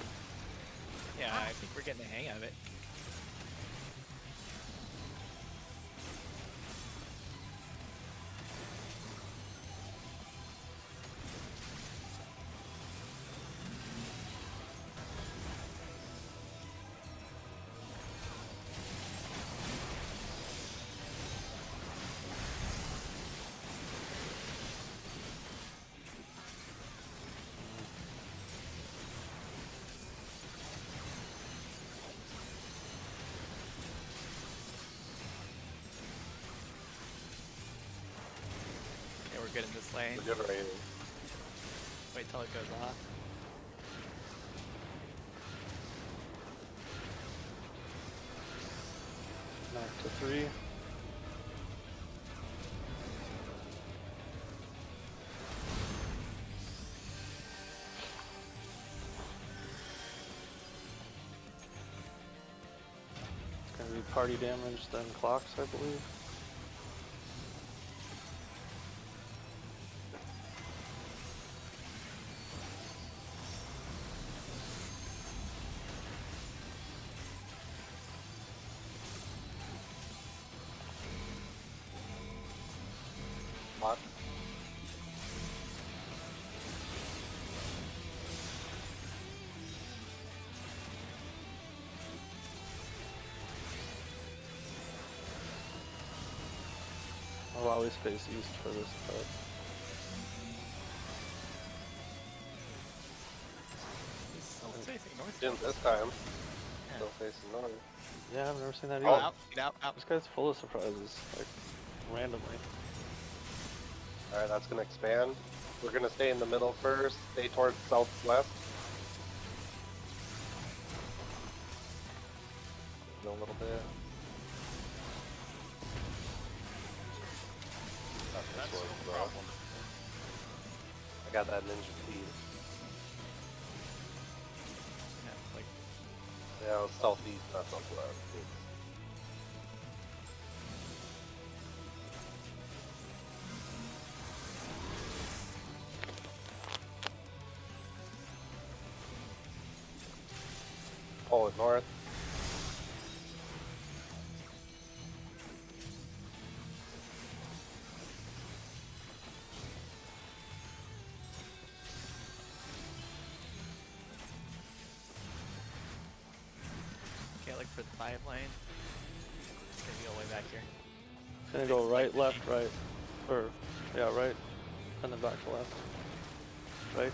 Yeah, I think we're getting the hang of it. Okay, we're good in this lane. Regenerating. Wait till it goes off. Knock to 3. It's gonna be party damage, then clocks, I believe. What? I'll always face east for this part. He's still facing north. Didn't this time. Yeah. Still facing north. Yeah, I've never seen that Get either. out, get out, out. This guy's full of surprises, like, randomly. Alright, that's gonna expand. We're gonna stay in the middle first, stay towards southwest. A little bit. Not this That's one, no bro. problem. I got that ninja speed. Yeah, like, Yeah, it was southeast, not southwest. Pull it north. okay, like for the 5 lane. It's gonna be all the way back here. It's gonna go right, left, right. Or, yeah, right. And then back to left. Right.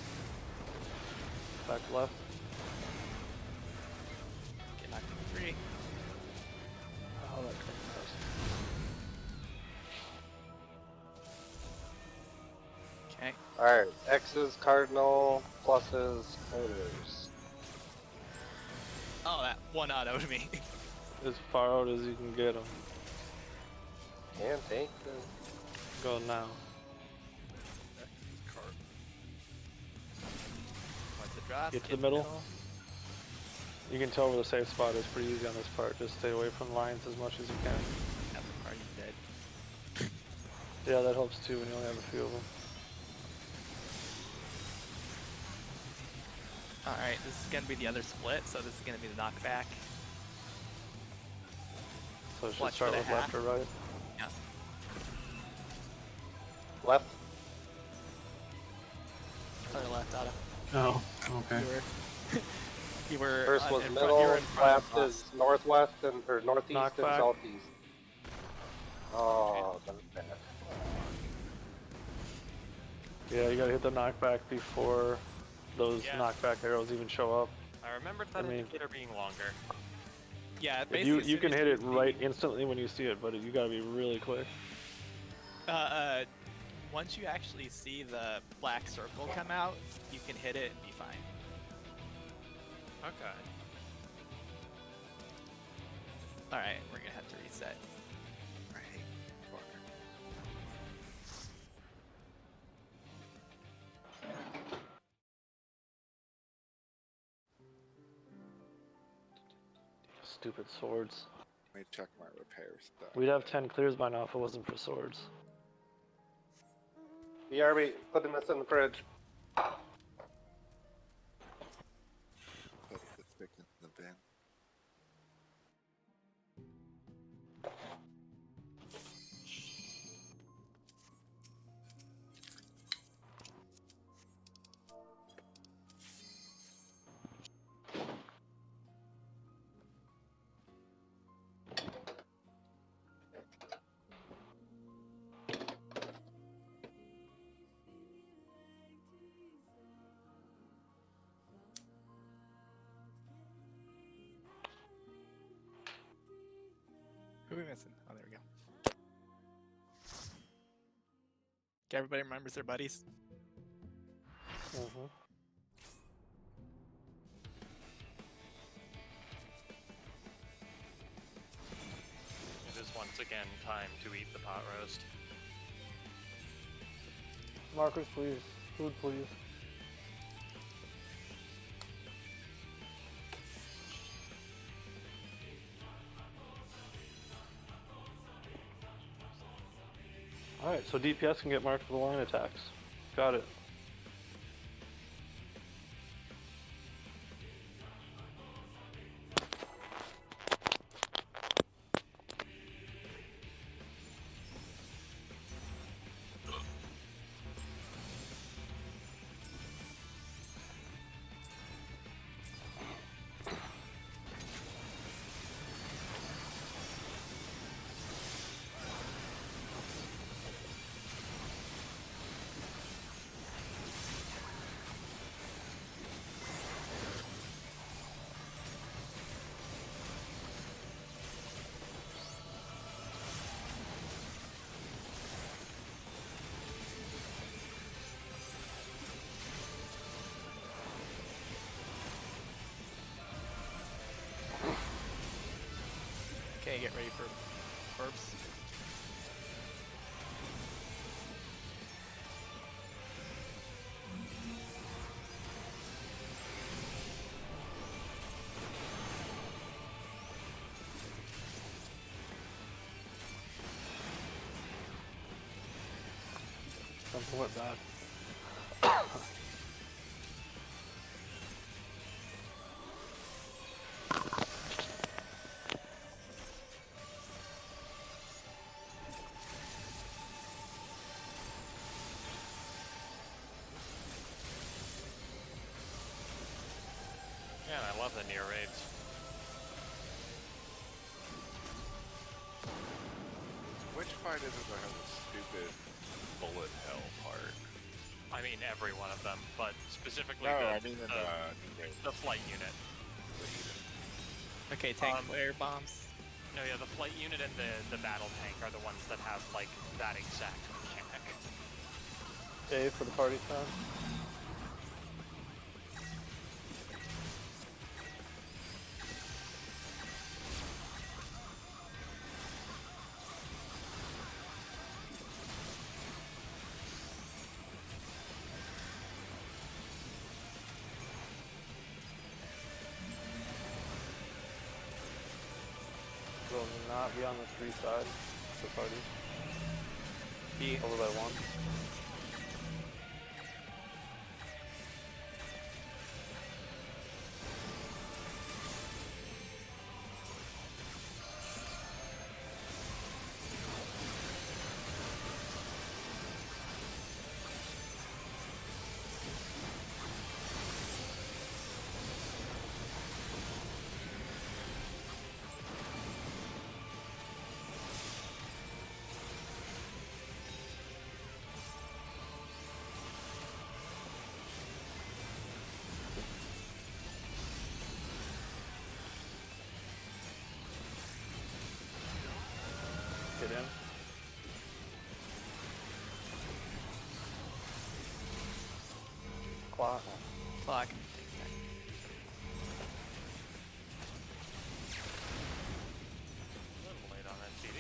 Back to left. Get knocked to 3. Oh, that comes Okay. Alright, X's, cardinal, pluses, quarters. Oh, that one autoed me. as far out as you can get them. Can't take the... Go now. What's the drop? Get to the middle. You can tell where the safe spot is pretty easy on this part. Just stay away from lines as much as you can. That's the party's dead. Yeah, that helps too when you only have a few of them. Alright, this is gonna be the other split, so this is gonna be the knockback. So it should Watch start for the with left hat. or right. Yeah. Left. Other left auto. Oh, okay. You were First on- was in middle, front, you were in front left of us. is northwest and or northeast and Knockback. southeast. Oh, that's bad. Yeah, you gotta hit the knockback before those Yeah. knockback arrows even show up. I remembered that I mean- indicator being longer. Yeah, If basically. as you soon can as hit you it see- right instantly when you see it, but you gotta be really quick. Once you actually see the black circle come out, you can hit it and be fine. Okay. All right, we're gonna have to reset. I hate water. Stupid swords. Let me check my repair stuff. We'd have 10 clears by now if it wasn't for swords. BRB, putting this in the fridge. Put the stick in the bin. Who are we missing? Oh, there we go. Okay, everybody remembers their buddies. Mm-hmm. It is once again time to eat the pot roast. Markers, please. Food, please. Alright, so DPS can get marked for the line attacks. Got it. Okay, get ready for burps. Something went bad. Yeah, and I love the near raids. Which fight is it that has a stupid bullet hell part? I mean every one of them, but specifically No, the, I mean in the flight unit. Okay, tank air bombs. No, yeah, the flight unit and the battle tank are the ones that have like that exact mechanic. Dave for the party time. Will not be on the 3 side of the party. Be Over by 1. clock. Clock. A little late on that CD.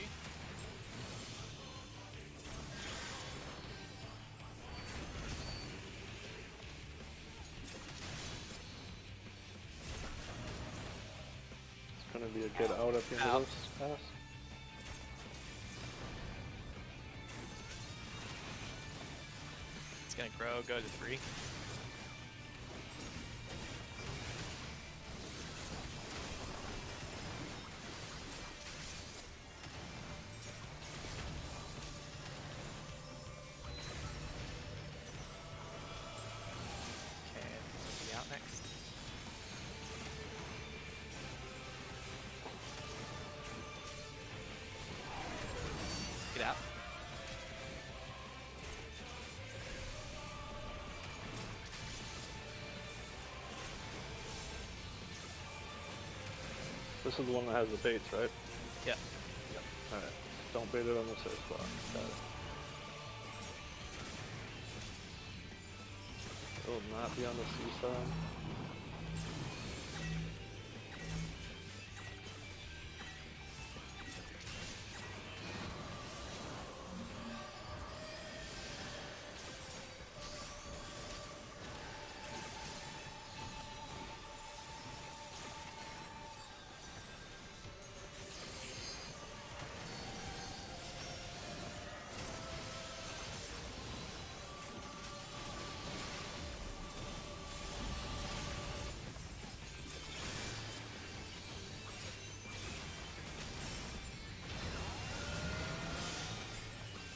It's gonna be a get out at the end of this pass. It's gonna grow, go to 3. Okay, be out next. Get out. This is the one that has the baits, right? Yeah. Alright. Don't bait it on the safe spot. Got it. It will not be on the seaside.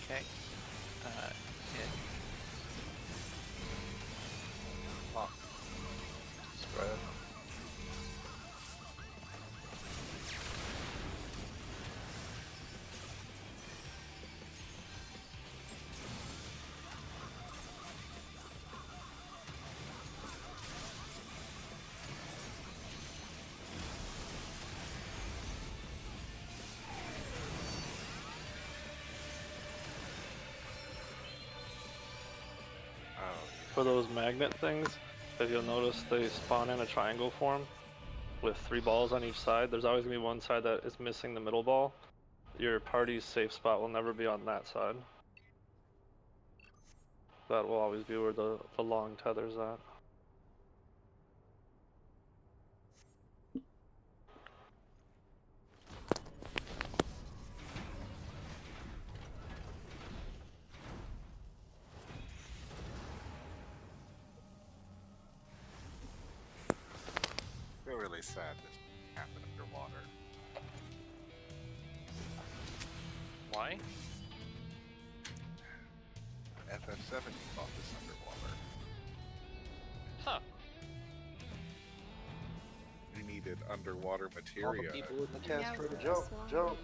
Okay. Hit. Spread. For those magnet things, if you'll notice, they spawn in a triangle form with 3 balls on each side. There's always going to be one side that is missing the middle ball. Your party's safe spot will never be on that side. That will always be where the long tether's at. I feel really sad this happened underwater. Why? FF14 fought this underwater. Huh. We needed underwater All the materia. people in the Yeah, cast try to that's jump, why. jump.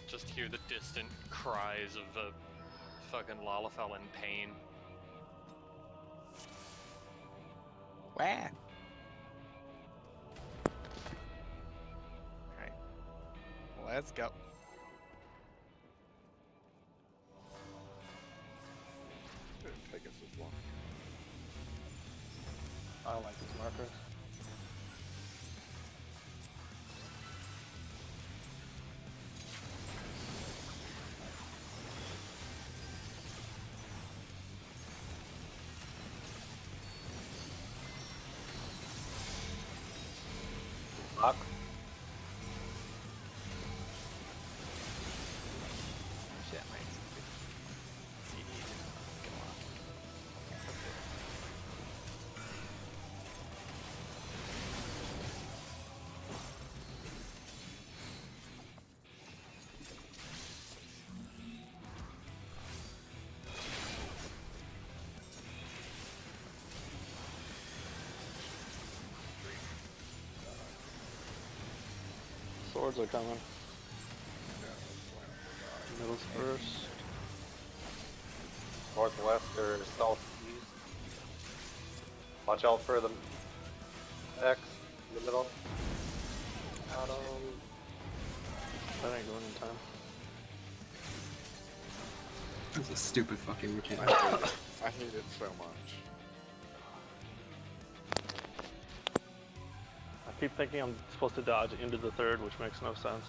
Just hear the distant cries of the fucking Lalafell in pain. Wah! Alright. Let's go. Didn't take us as long. I don't like these markers. Lock. Shit, my CD didn't go off. Swords are coming. Middle's first. Northwest or southeast. Watch out for the X in the middle. Bottom. That ain't going in time. That's a stupid fucking mechanic. I hate it so much. I keep thinking I'm supposed to dodge into the third, which makes no sense.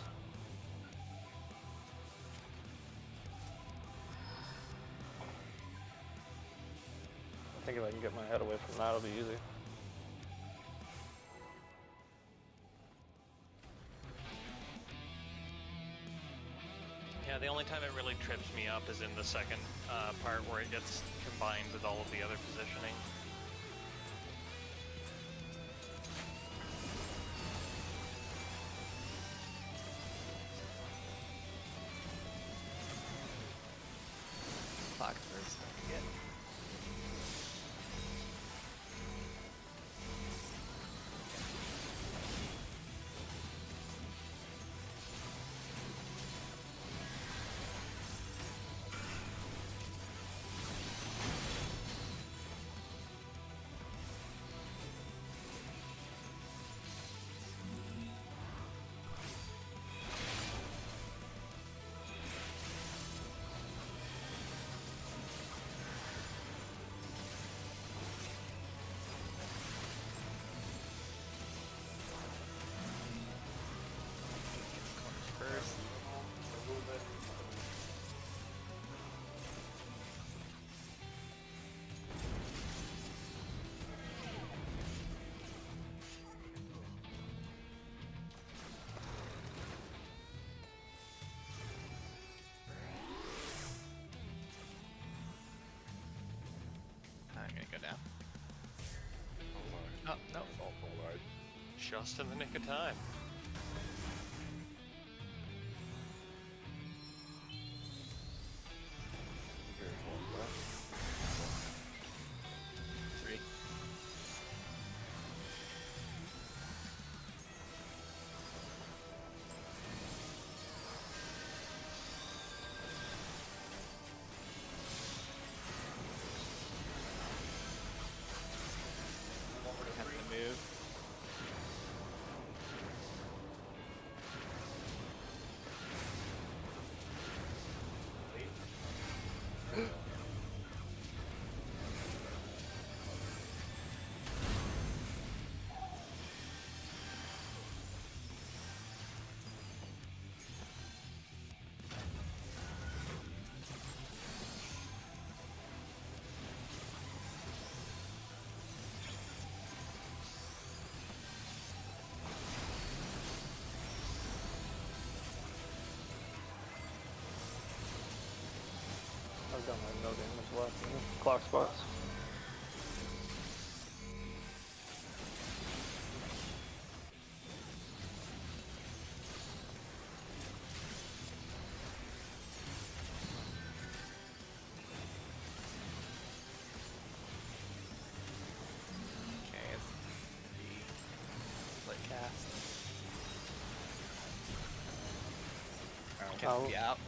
I think if I can get my head away from that, it'll be easy. Yeah, the only time it really trips me up is in the second part where it gets combined with all of the other positioning. Fox first. Again. First. I'm gonna go down. Oh, no. Alright. Just in the nick of time. There's one left. 3. Have to move. I've got my no damage left in the clock spots. Okay, it's the split cast. Can Ow. be out.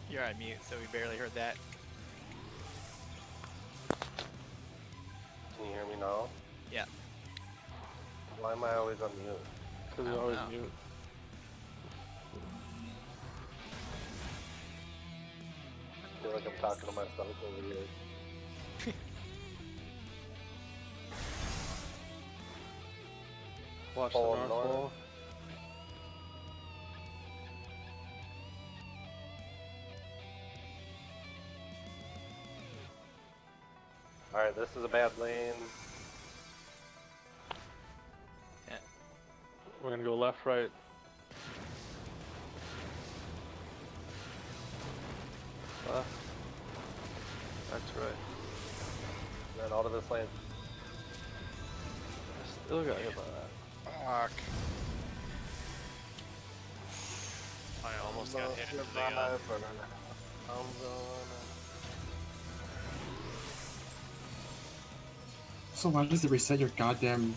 You're on mute, so we barely heard that. Can you hear me now? Yeah. Why am I always on mute? Because I you're don't always know. mute. I feel like I'm talking to myself over here. Watch the Pull north north. pole. Alright, this is a bad lane. We're gonna go left, right. Left. That's right. And then out of this lane. Still got hit by that. Fuck. I almost got hit into the survive, but I'm gonna. So why does it reset your goddamn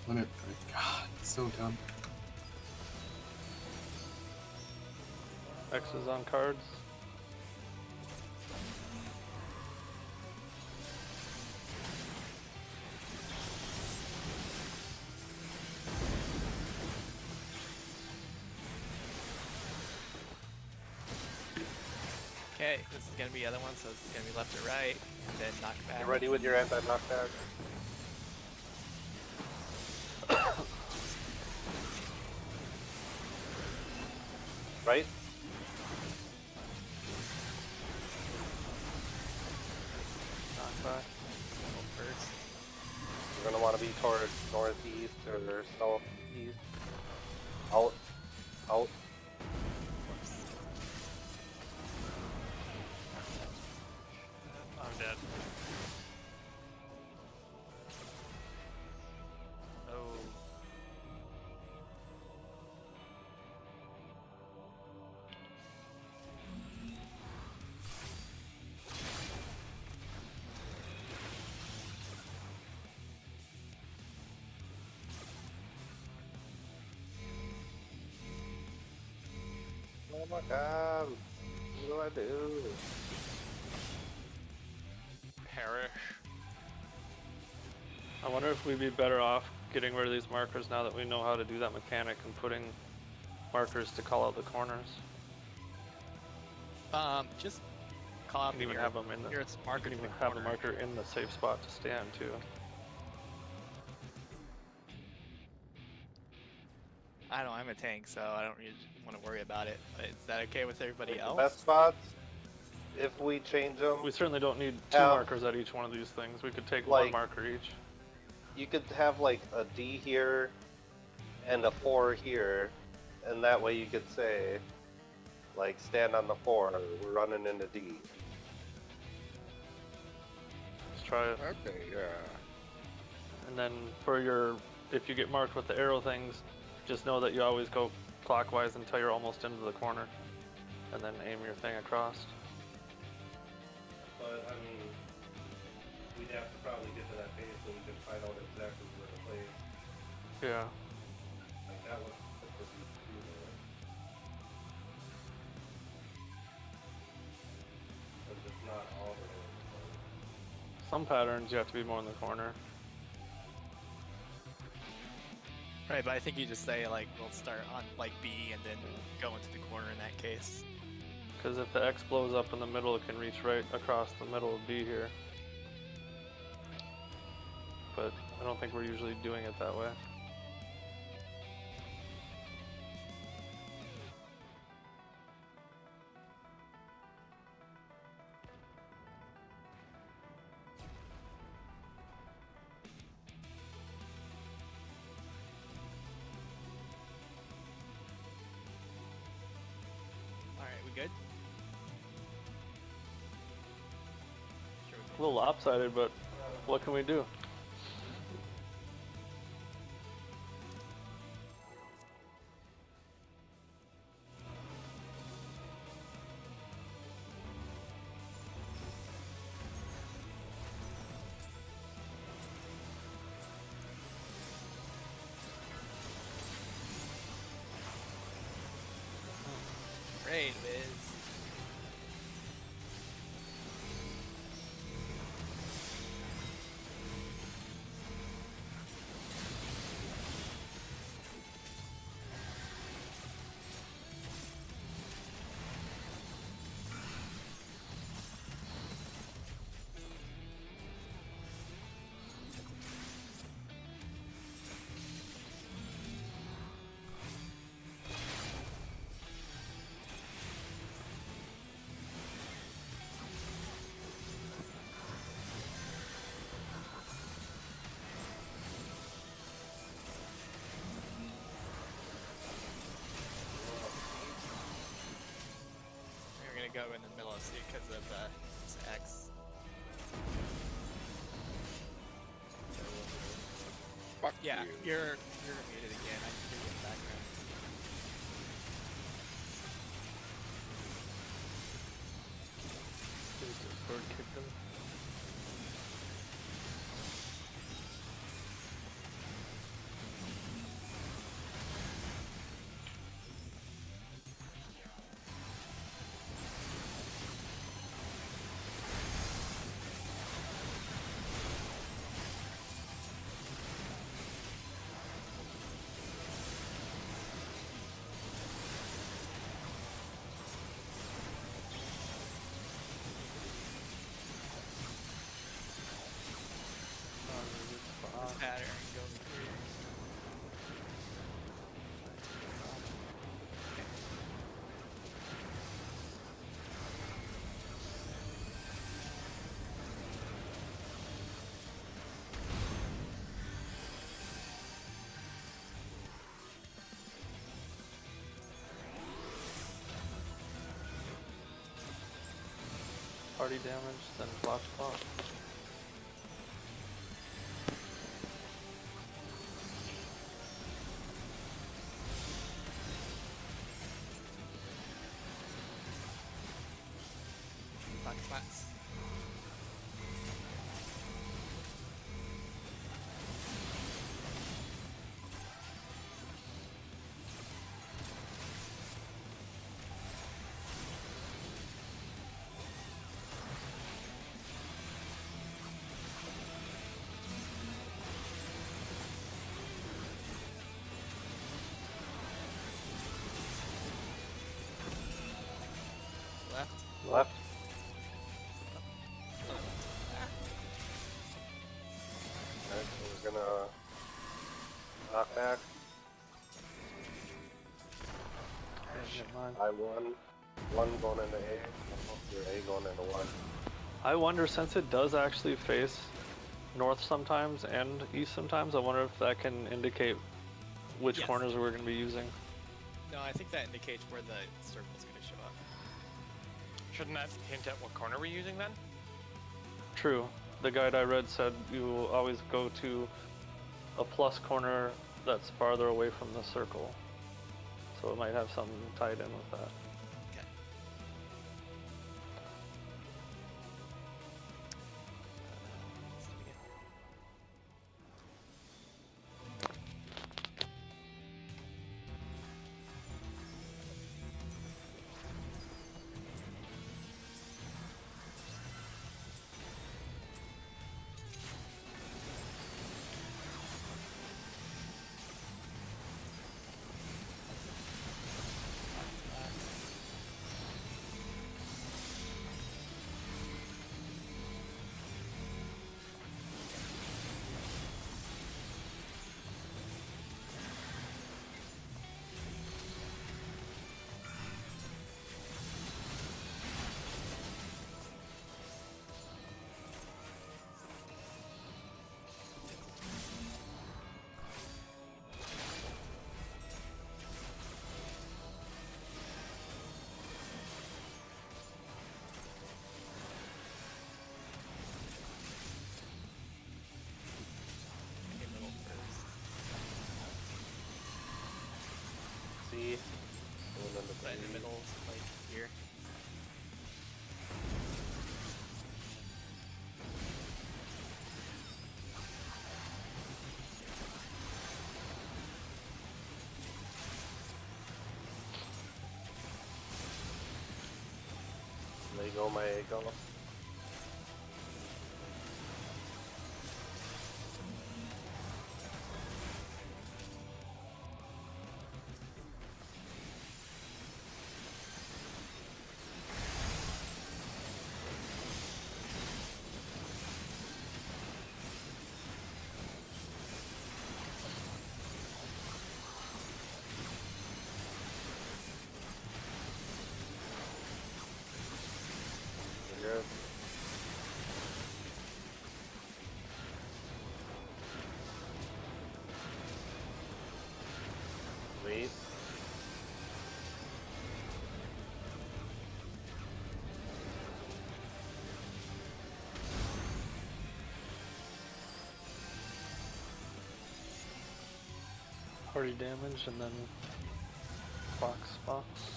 limit break? God, it's so dumb. X's on cards. Okay, this is gonna be the other one, so it's gonna be left or right, and then knock back. You ready with your anti-knockback? Right? Knock back. Go first. You're gonna want to be towards northeast or southeast. Out. Out. I'm dead. Oh. Oh my god. What do I do? Perish. I wonder if we'd be better off getting rid of these markers now that we know how to do that mechanic and putting markers to call out the corners. Just call out You can the even your, have them in the. your You marker can to even the have a corner. marker in the safe spot to stand too. I don't know, I'm a tank, so I don't really want to worry about it. But is that okay with everybody The else? best spots, if we change them, We certainly don't need two Have, markers at each one of these things. We could take like- one marker each. you could have like a D here and a 4 here, and that way you could say, like, stand on the 4, we're running into D. Let's try it. Okay, yeah. And then for your, if you get marked with the arrow things, just know that you always go clockwise until you're almost into the corner, and then aim your thing across. But, I mean, we'd have to probably get to that page so we can find out exactly where to place. Yeah. Like, that was supposed to be there. But it's not all the way in the place. Some patterns you have to be more in the corner. Right, but I think you just say like we'll start on like B and then go into the corner in that case. Because if the X blows up in the middle, it can reach right across the middle of B here. But I don't think we're usually doing it that way. Alright, we good? Sure A little lopsided, but what can we do? Great, Liz. We're gonna go in the middle of C because of it's X. Fuck Yeah, you. you're muted again. I can hear you in the background. sword kicked him. Pattern going through. Party damage, then block spot. Black spots. Left. Left. Alright, so we're gonna knock back. Get mine. One going into A. Your A going into one. I wonder, since it does actually face north sometimes and east sometimes, I wonder if that can indicate which Yes. corners we're going to be using. No, I think that indicates where the circle's going to show up. Shouldn't that hint at what corner we're using then? True. The guide I read said you will always go to a plus corner that's farther away from the circle. So it might have something tied in with that. Okay. Okay, middle first. C. Going into Put it in the B. middle, like here. There you go, my A go. Good. Wait. Party damage and then box spots.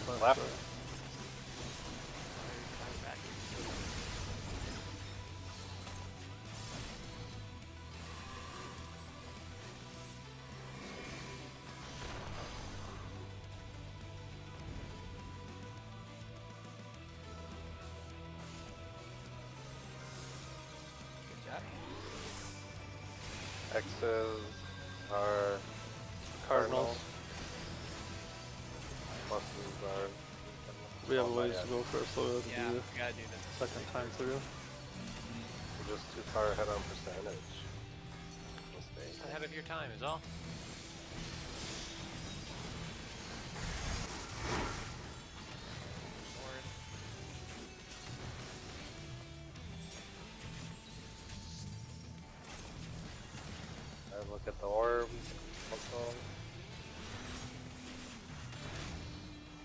Left. right. Back. Good job. X's are Cardinals. Pluses are. We have a Oh, ways yeah. to go first, so we have to Yeah, do we the gotta do this. second time through. We're just too far ahead on percentage. Mistake. Just ahead of your time is all. Forward. I look at the orb. Also.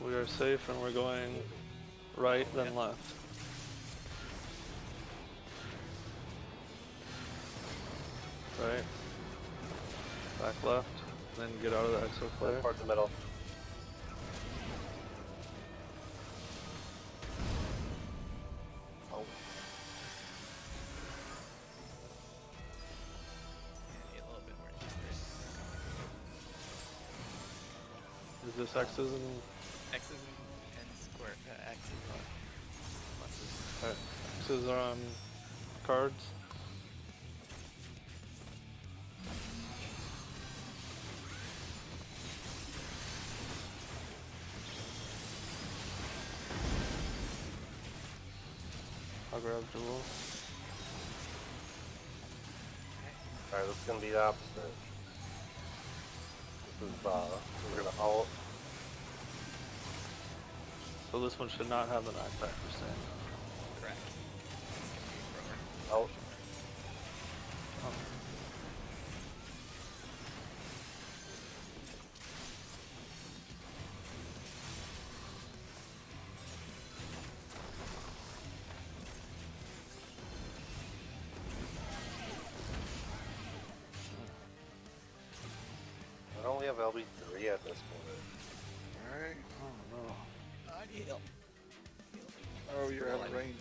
We are safe and we're going right, then left. Right. Back left. Then get out of the exo flare. Towards the middle. Oh. Yeah, need a little bit more juice there. Is this X's and X's and square. X's are pluses. alright. X's are on cards? I'll grab Jewel. Alright, this is gonna be the opposite. This is, we're gonna out. So this one should not have the knockback, you're saying? Correct. Out. I don't we have LB3 at this point? Alright. Oh no. I need help. Oh, you're out of range.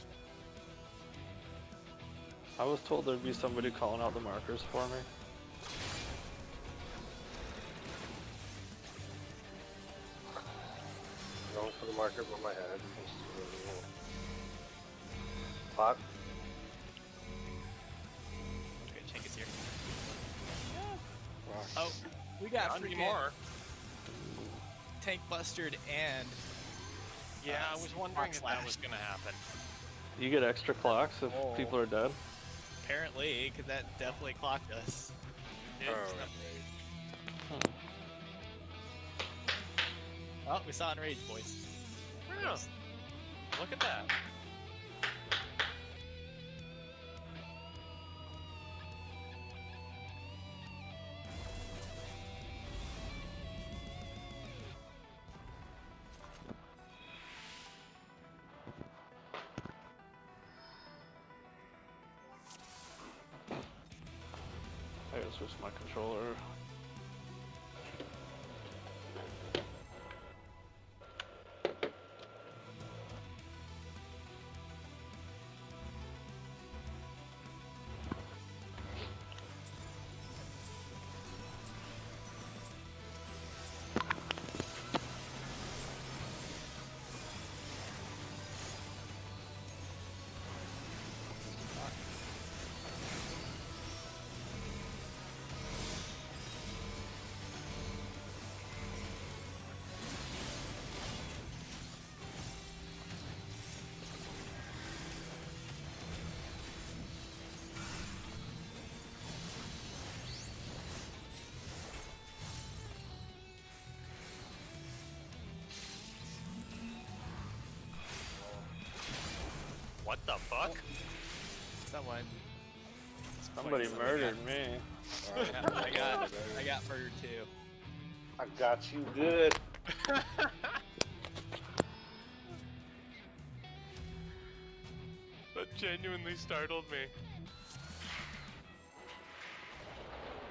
I was told there'd be somebody calling out the markers for me. Going for the markers on my head. Clock. Okay, Chink is here. Rock. Oh, we got Not freaking anymore. tank bustered and Yeah, I was wondering if that slash. was gonna happen. You get extra clocks if Oh. people are dead. apparently, because that definitely clocked us. Oh, Oh, we saw Enraged, boys. Yeah. Look at that. I gotta switch my controller. What the fuck? Someone. Somebody Someone murdered me. Yeah, I got murdered too. I got you good. That genuinely startled me.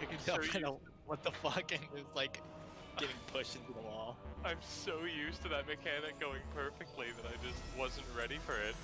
You can So tell you- kind of what the fuck, and it's like getting pushed into the wall. I'm so used to that mechanic going perfectly that I just wasn't ready for it.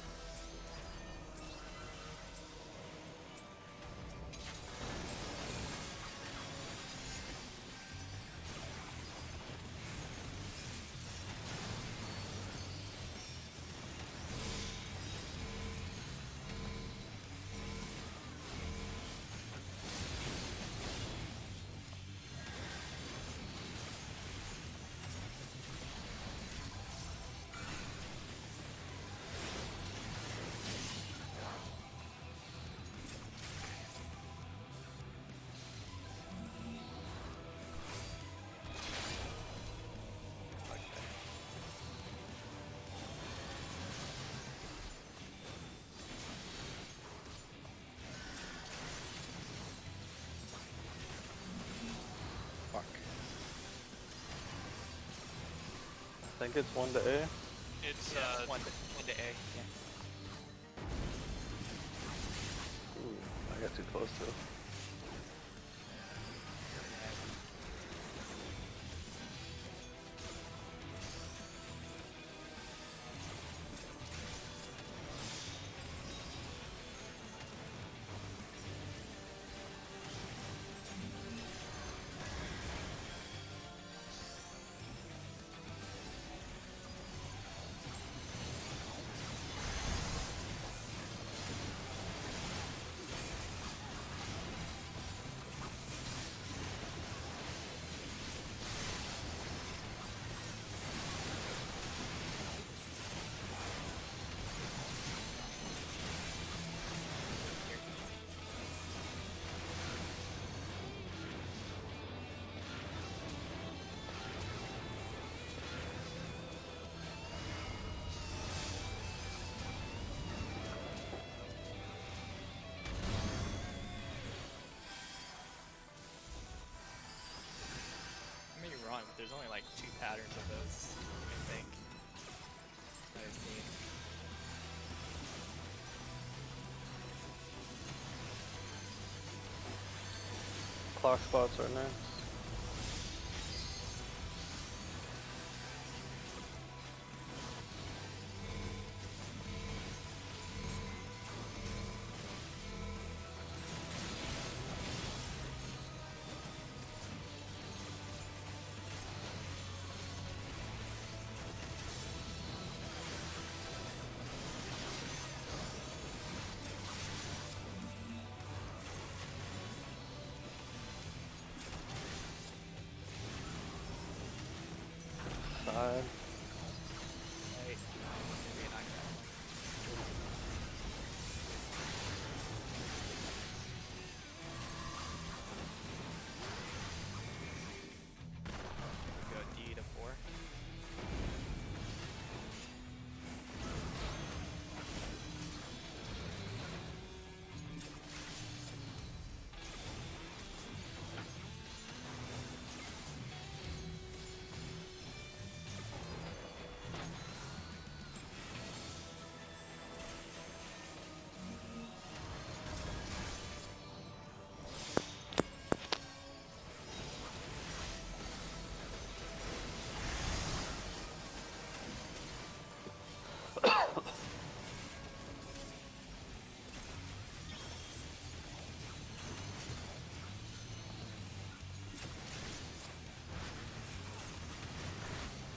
Fuck. I think it's 1 to A. It's Yeah, one to A. Yeah. Ooh, I got too close to it. I may be wrong, but there's only like 2 patterns of those, I think. That I've seen. Clock spots are next. Side. Right. Maybe not that one. Go D to 4.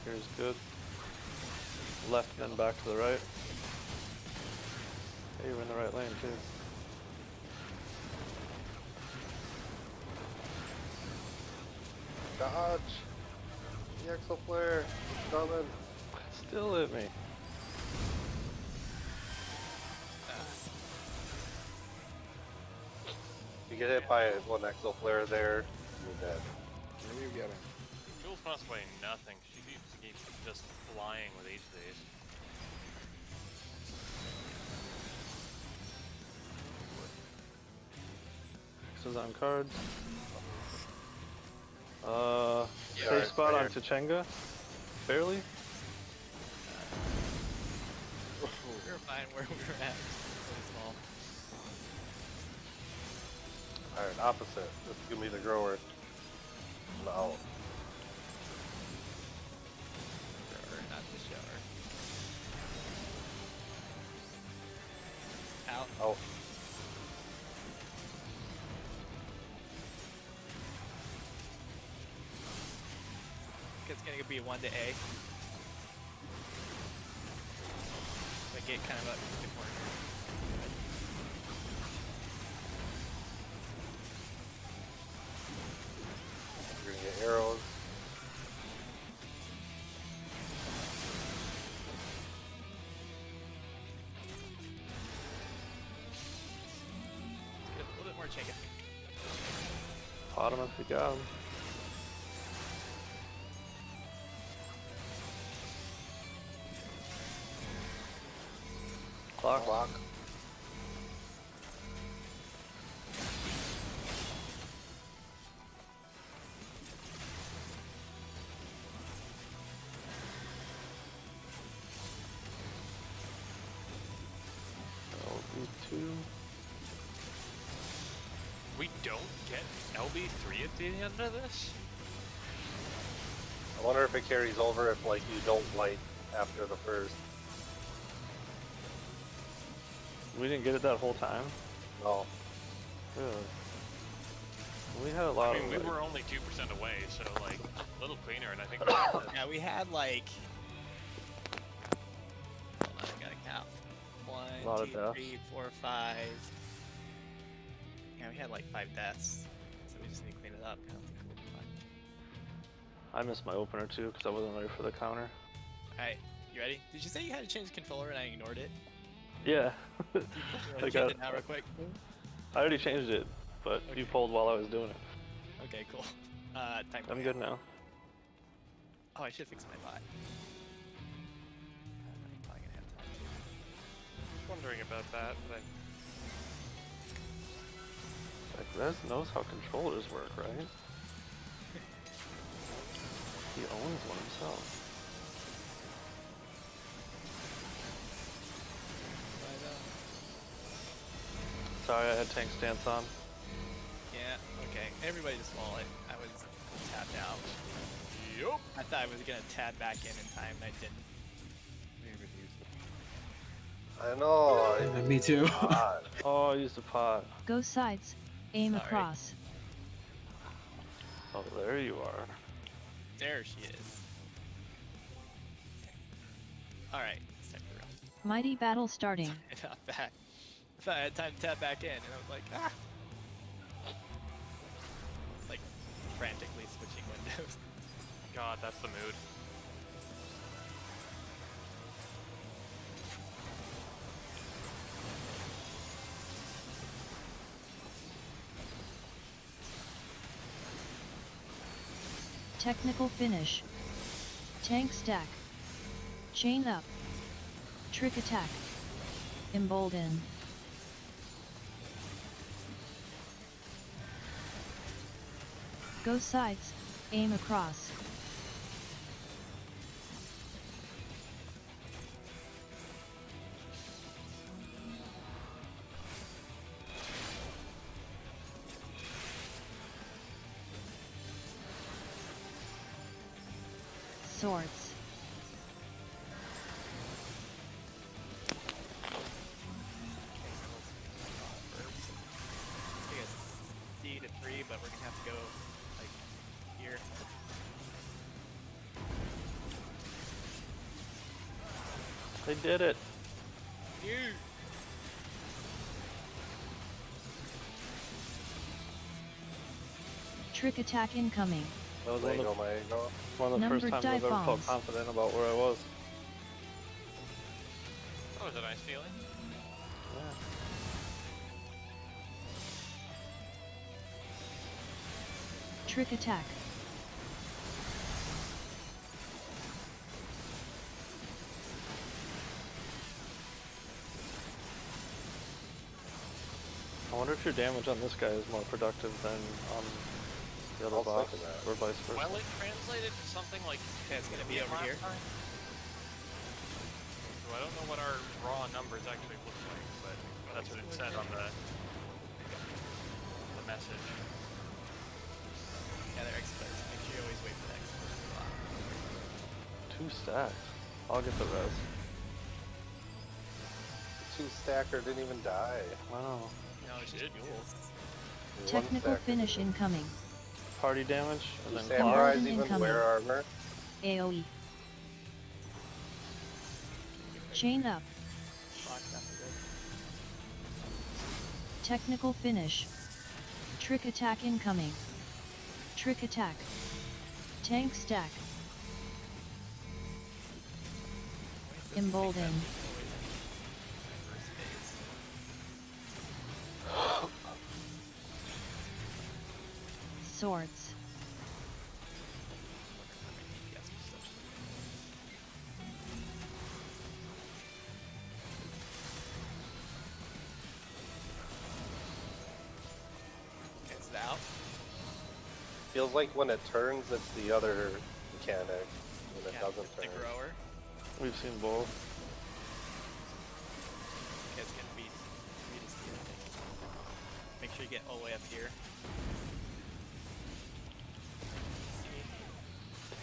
Here's good. Left, then back to the right. Hey, you're in the right lane too. Dodge! The Exo Flare! It's coming! Still hit me. You get hit by one Exo Flare there, you're dead. Where are you getting? Jules must weigh nothing. She keeps just flying with each of these. This is on cards. Yeah, Safe it's spot right on Tachenga. Barely. We were fine where we were at. Really small. Alright, opposite. This is gonna be the grower. No. Oh. It's gonna be 1 to A. I get kind of up to the corner. You're gonna get arrows. Get a little bit more chicken. Pot him if you got him. Clock. Block. LB2. We don't get LB3 at the end of this? I wonder if it carries over if like you don't light after the first. We didn't get it that whole time? No. Really? We had a lot I mean, of we like, were only 2% away, so like a little cleaner, and I think Yeah, we had like. Hold on, I gotta count. A lot of 1, 2, deaths. 3, 4, 5. Yeah, we had like 5 deaths, so we just need to clean it up. I don't think we'll be fine. I missed my opener too because I wasn't ready for the counter. Alright, you ready? Did you say you had to change the controller and I ignored it? Yeah. You I change got it now real quick? I already changed it, but you Okay. pulled while I was doing it. Okay, cool. Time I'm good now. Oh, I should fix my bot. I'm probably gonna have time to. wondering about that, but Like, Rez knows how controllers work, right? He owns one himself. Sorry, I had tank stance on. Yeah, okay. Everybody just wallet. I was tapped out. yup. I thought I was gonna tab back in time, and I didn't. I know. Yeah, me too. God. Oh, I used a pot. Go sides. Aim Sorry. across. Oh, there you are. There she is. Alright, it's time for real. Mighty battle starting. I thought back. I thought I had time to tap back in, and I was like, ah! It's like frantically switching windows. God, that's the mood. Technical finish. Tank stack. Chain up. Trick attack. Embolden. Go sides. Aim across. Swords. I guess C to 3, but we're gonna have to go like here. They did it. Here. Trick attack incoming. That was There you one go, of, my go. one of the first Numbered times dive I've ever felt bombs. confident about where I was. That was a nice feeling. Yeah. Trick attack. I wonder if your damage on this guy is more productive than on the other I'll boss, second that. or vice versa. Well, it translated to something like Okay, it's gonna be over last here. time. So I don't know what our raw numbers actually look like, but that's what it said on the message. Yeah, they're experts. Make sure you always wait for the experts. 2 stacks. I'll get the res. 2-stacker didn't even die. Wow. No, it's just Shit. mules. Technical 1-stacker finish did. incoming. Party damage, and Do then samurais Golden even incoming. wear armor? AoE. Chain up. Fuck, that's good. Technical finish. Trick attack incoming. Trick attack. Tank stack. Embolden. Swords. It's out. Feels like when it turns, it's the other mechanic. When it Yeah, doesn't the turn. grower. we've seen both. It's gonna be to see, I think. Make sure you get all the way up here.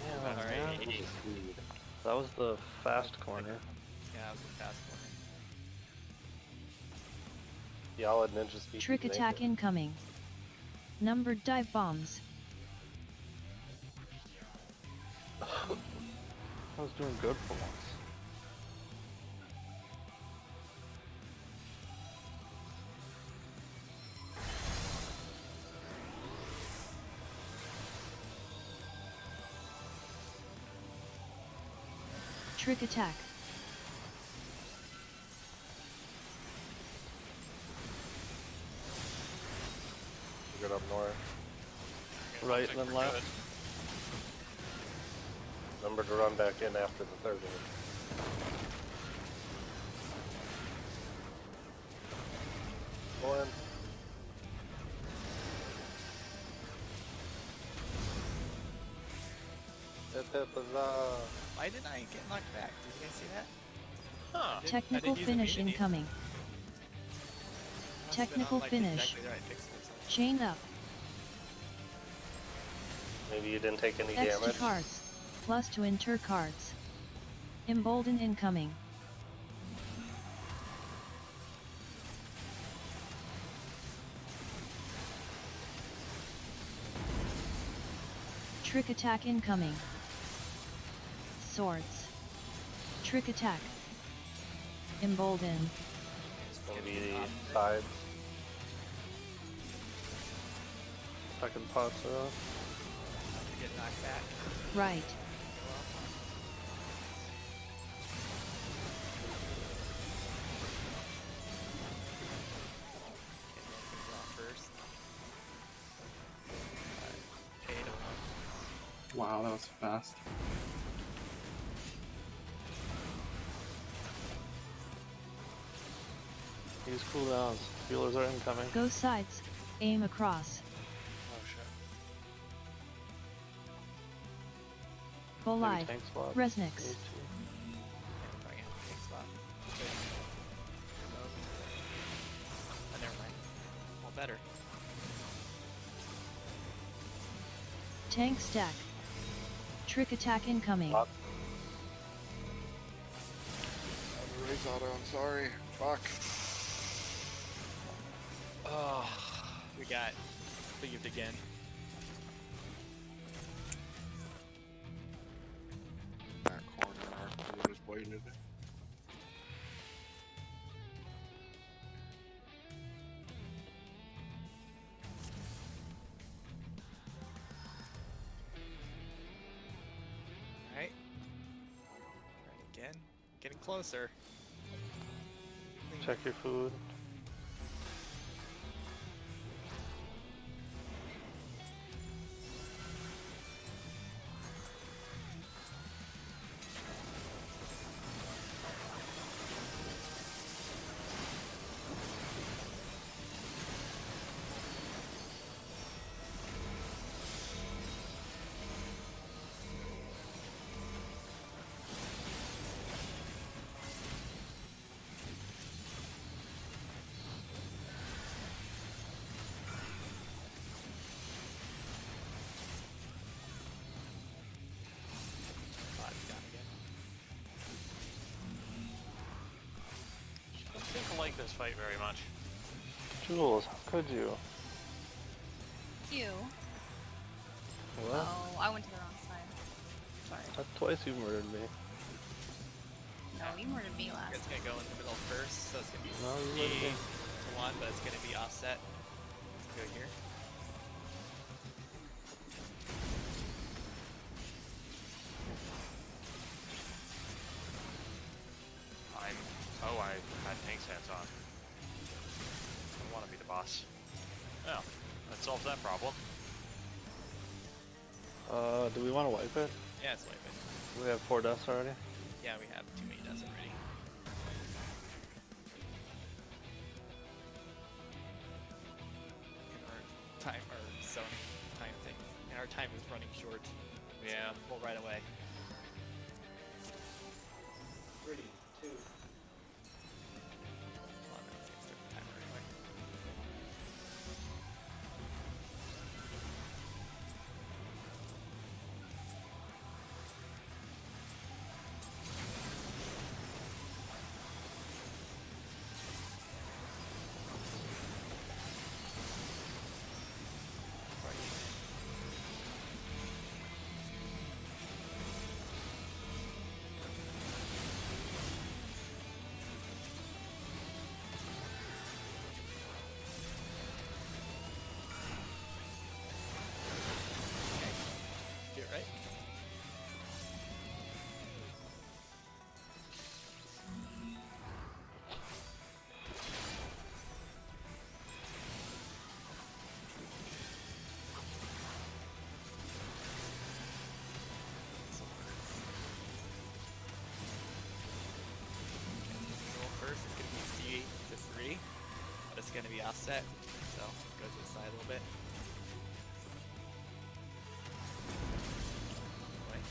Damn, Alright. man. Speed. That was the fast corner. Yeah, that was a fast one. Y'all at Ninja Speed. Trick make attack it. incoming. Numbered dive bombs. I was doing good for once. Trick attack. Get up north. Right Think and then we're left. good. Remember to run back in after the third one. Go in. Hip hip huzzah. Why didn't I get knocked back? Did you guys see that? Huh. Technical use the finish immunity. incoming. Must have been on, Technical like, finish. Exactly the right pixel or something. Chain up. Maybe you didn't take any X to damage. cards. Plus to enter cards. Embolden incoming. Trick attack incoming. Swords. Trick attack. Embolden. It's gonna be the sides. Second pots are up. To get knocked back. Right. First. Paid him. Wow, that was fast. Use cooldowns. Healers are incoming. Go sides. Aim across. Oh shit. Go Maybe live. tank swap. Resnix. Need to. Probably have to take spot. Good. Oh, never mind. Well, better. Tank stack. Trick attack incoming. Up. Raise auto, I'm sorry. Fuck. Oh, we got cleaved again. That corner, I just waited. Alright. Try again. Getting closer. Check your food. fight very much. Jules, how could you? You. What? Oh, I went to the wrong side. Sorry. Twice you murdered me. No, you murdered me last. It's gonna go in the middle first, so it's gonna be No, you murdered me. C1, but it's gonna be offset. Let's go here. Oh, I had tank stance on. I don't want to be the boss. Oh, that solves that problem. Do we want to wipe it? Yeah, it's wiping. We have 4 deaths already. Yeah, we have too many deaths already. And our time, our zone time things, and our time is running short. Yeah. Well, right away. 3, 2. Come on, that's gonna start the timer anyway. Do it right. Roll first is going to be C to 3, but it's going to be offset, so go to the side a little bit. Right.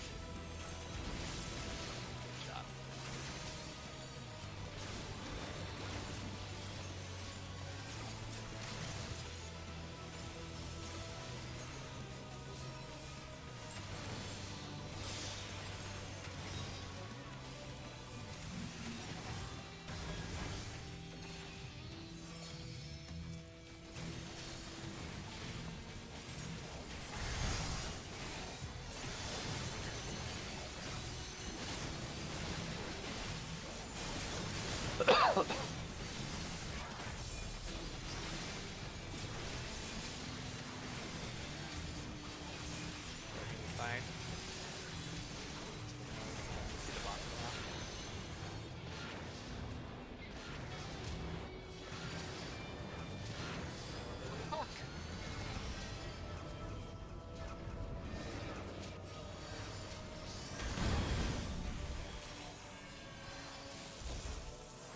Good job. Everything's fine. See the bottom now.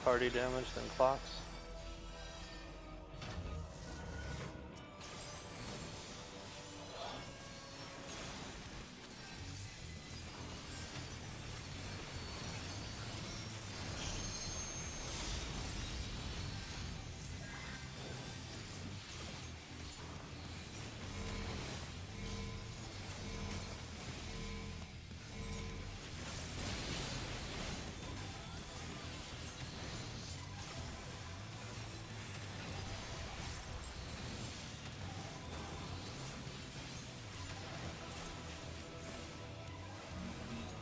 Party damage, then clocks.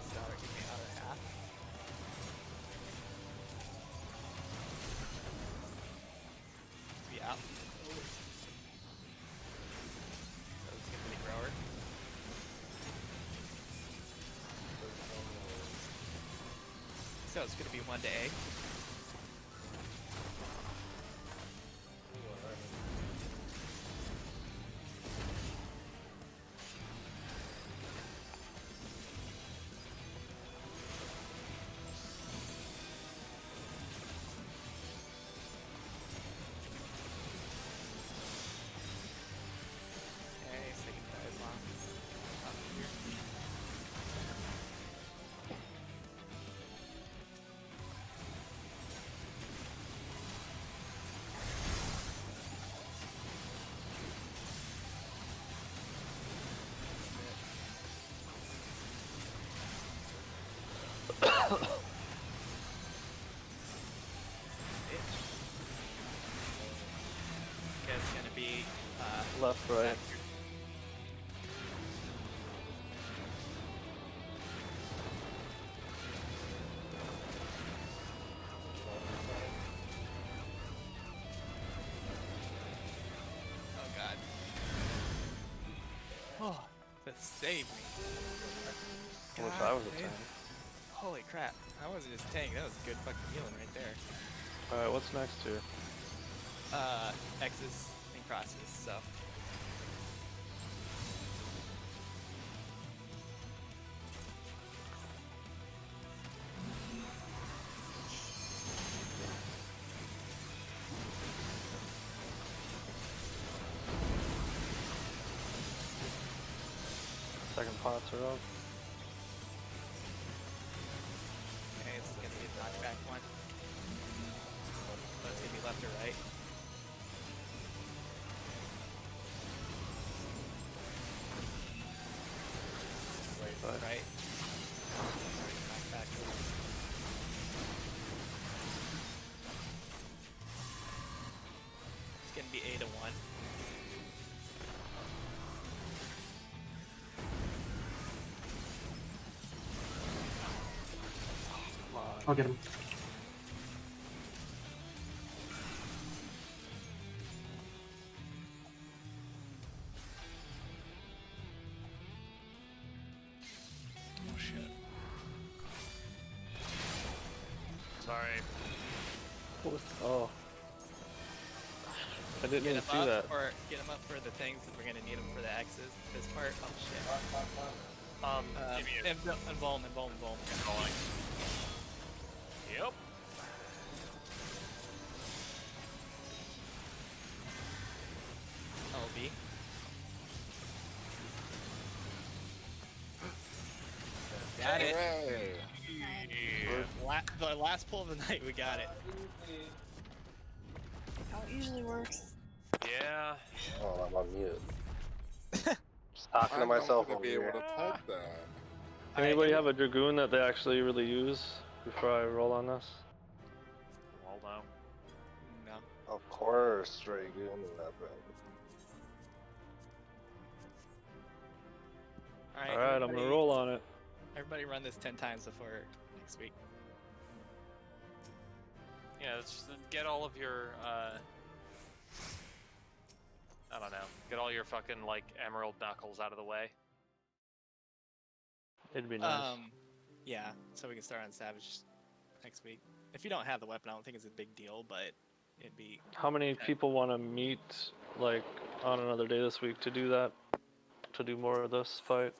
Star, give me another half. Be out. So it's gonna be the grower. So it's gonna be 1 to A. Okay, second dive on top here. Right. Oh god. Oh, that saved me. I wish God I was a damn. tank. Holy crap. I wasn't just tank, that was good fucking healing right there. Alright, what's next here? X's and crosses, so. Second pots are up. Okay, it's gonna be a knockback one. So it's gonna be left or right. Right. Right. Knockback. It's gonna be 8-1. Come on. I'll get him. Oh shit. Sorry. Oh. I didn't Get even him see up, that. or get him up for the things, we're gonna need him for the X's, this part. Oh shit. Give me a Involve. calling. Yep. LB. Got it. Hooray! Yeah. The last pull of the night, we got it. How it usually works. Yeah. Oh, I'm on mute. Just talking to I'm not myself gonna over be able here. to type that. Anybody have a Dragoon that they actually really use before I roll on this? Well, no. No. Of course, Dragoon weapon. Alright, I'm gonna roll on it. Everybody run this 10 times before next week. Yeah, let's just get all of your, I don't know. Get all your fucking, like, emerald knuckles out of the way. It'd be nice. Yeah, so we can start on Savage next week. If you don't have the weapon, I don't think it's a big deal, but it'd be... How many people want to meet, like, on another day this week to do that? To do more of this fight?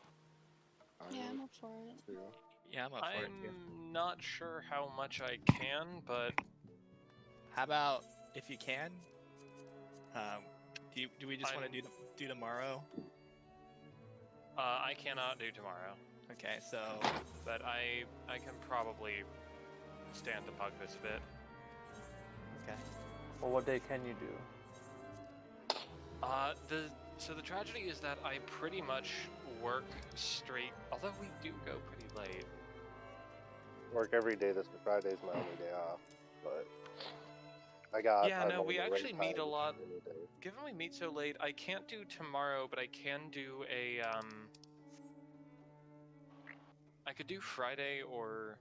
Yeah, I'm up for it. Too. Yeah, I'm up for it too. I'm not sure how much I can, but How about, if you can, do we just want to do tomorrow? I cannot do tomorrow. Okay, so... But I can probably stand to pug this a bit. Okay. Well, what day can you do? So the tragedy is that I pretty much work straight, although we do go pretty late. Work every day. This Friday's my only day off, but I got. Yeah, I'm no, on we the actually right meet a time lot. any day. Given we meet so late, I can't do tomorrow, but I can do a I could do Friday or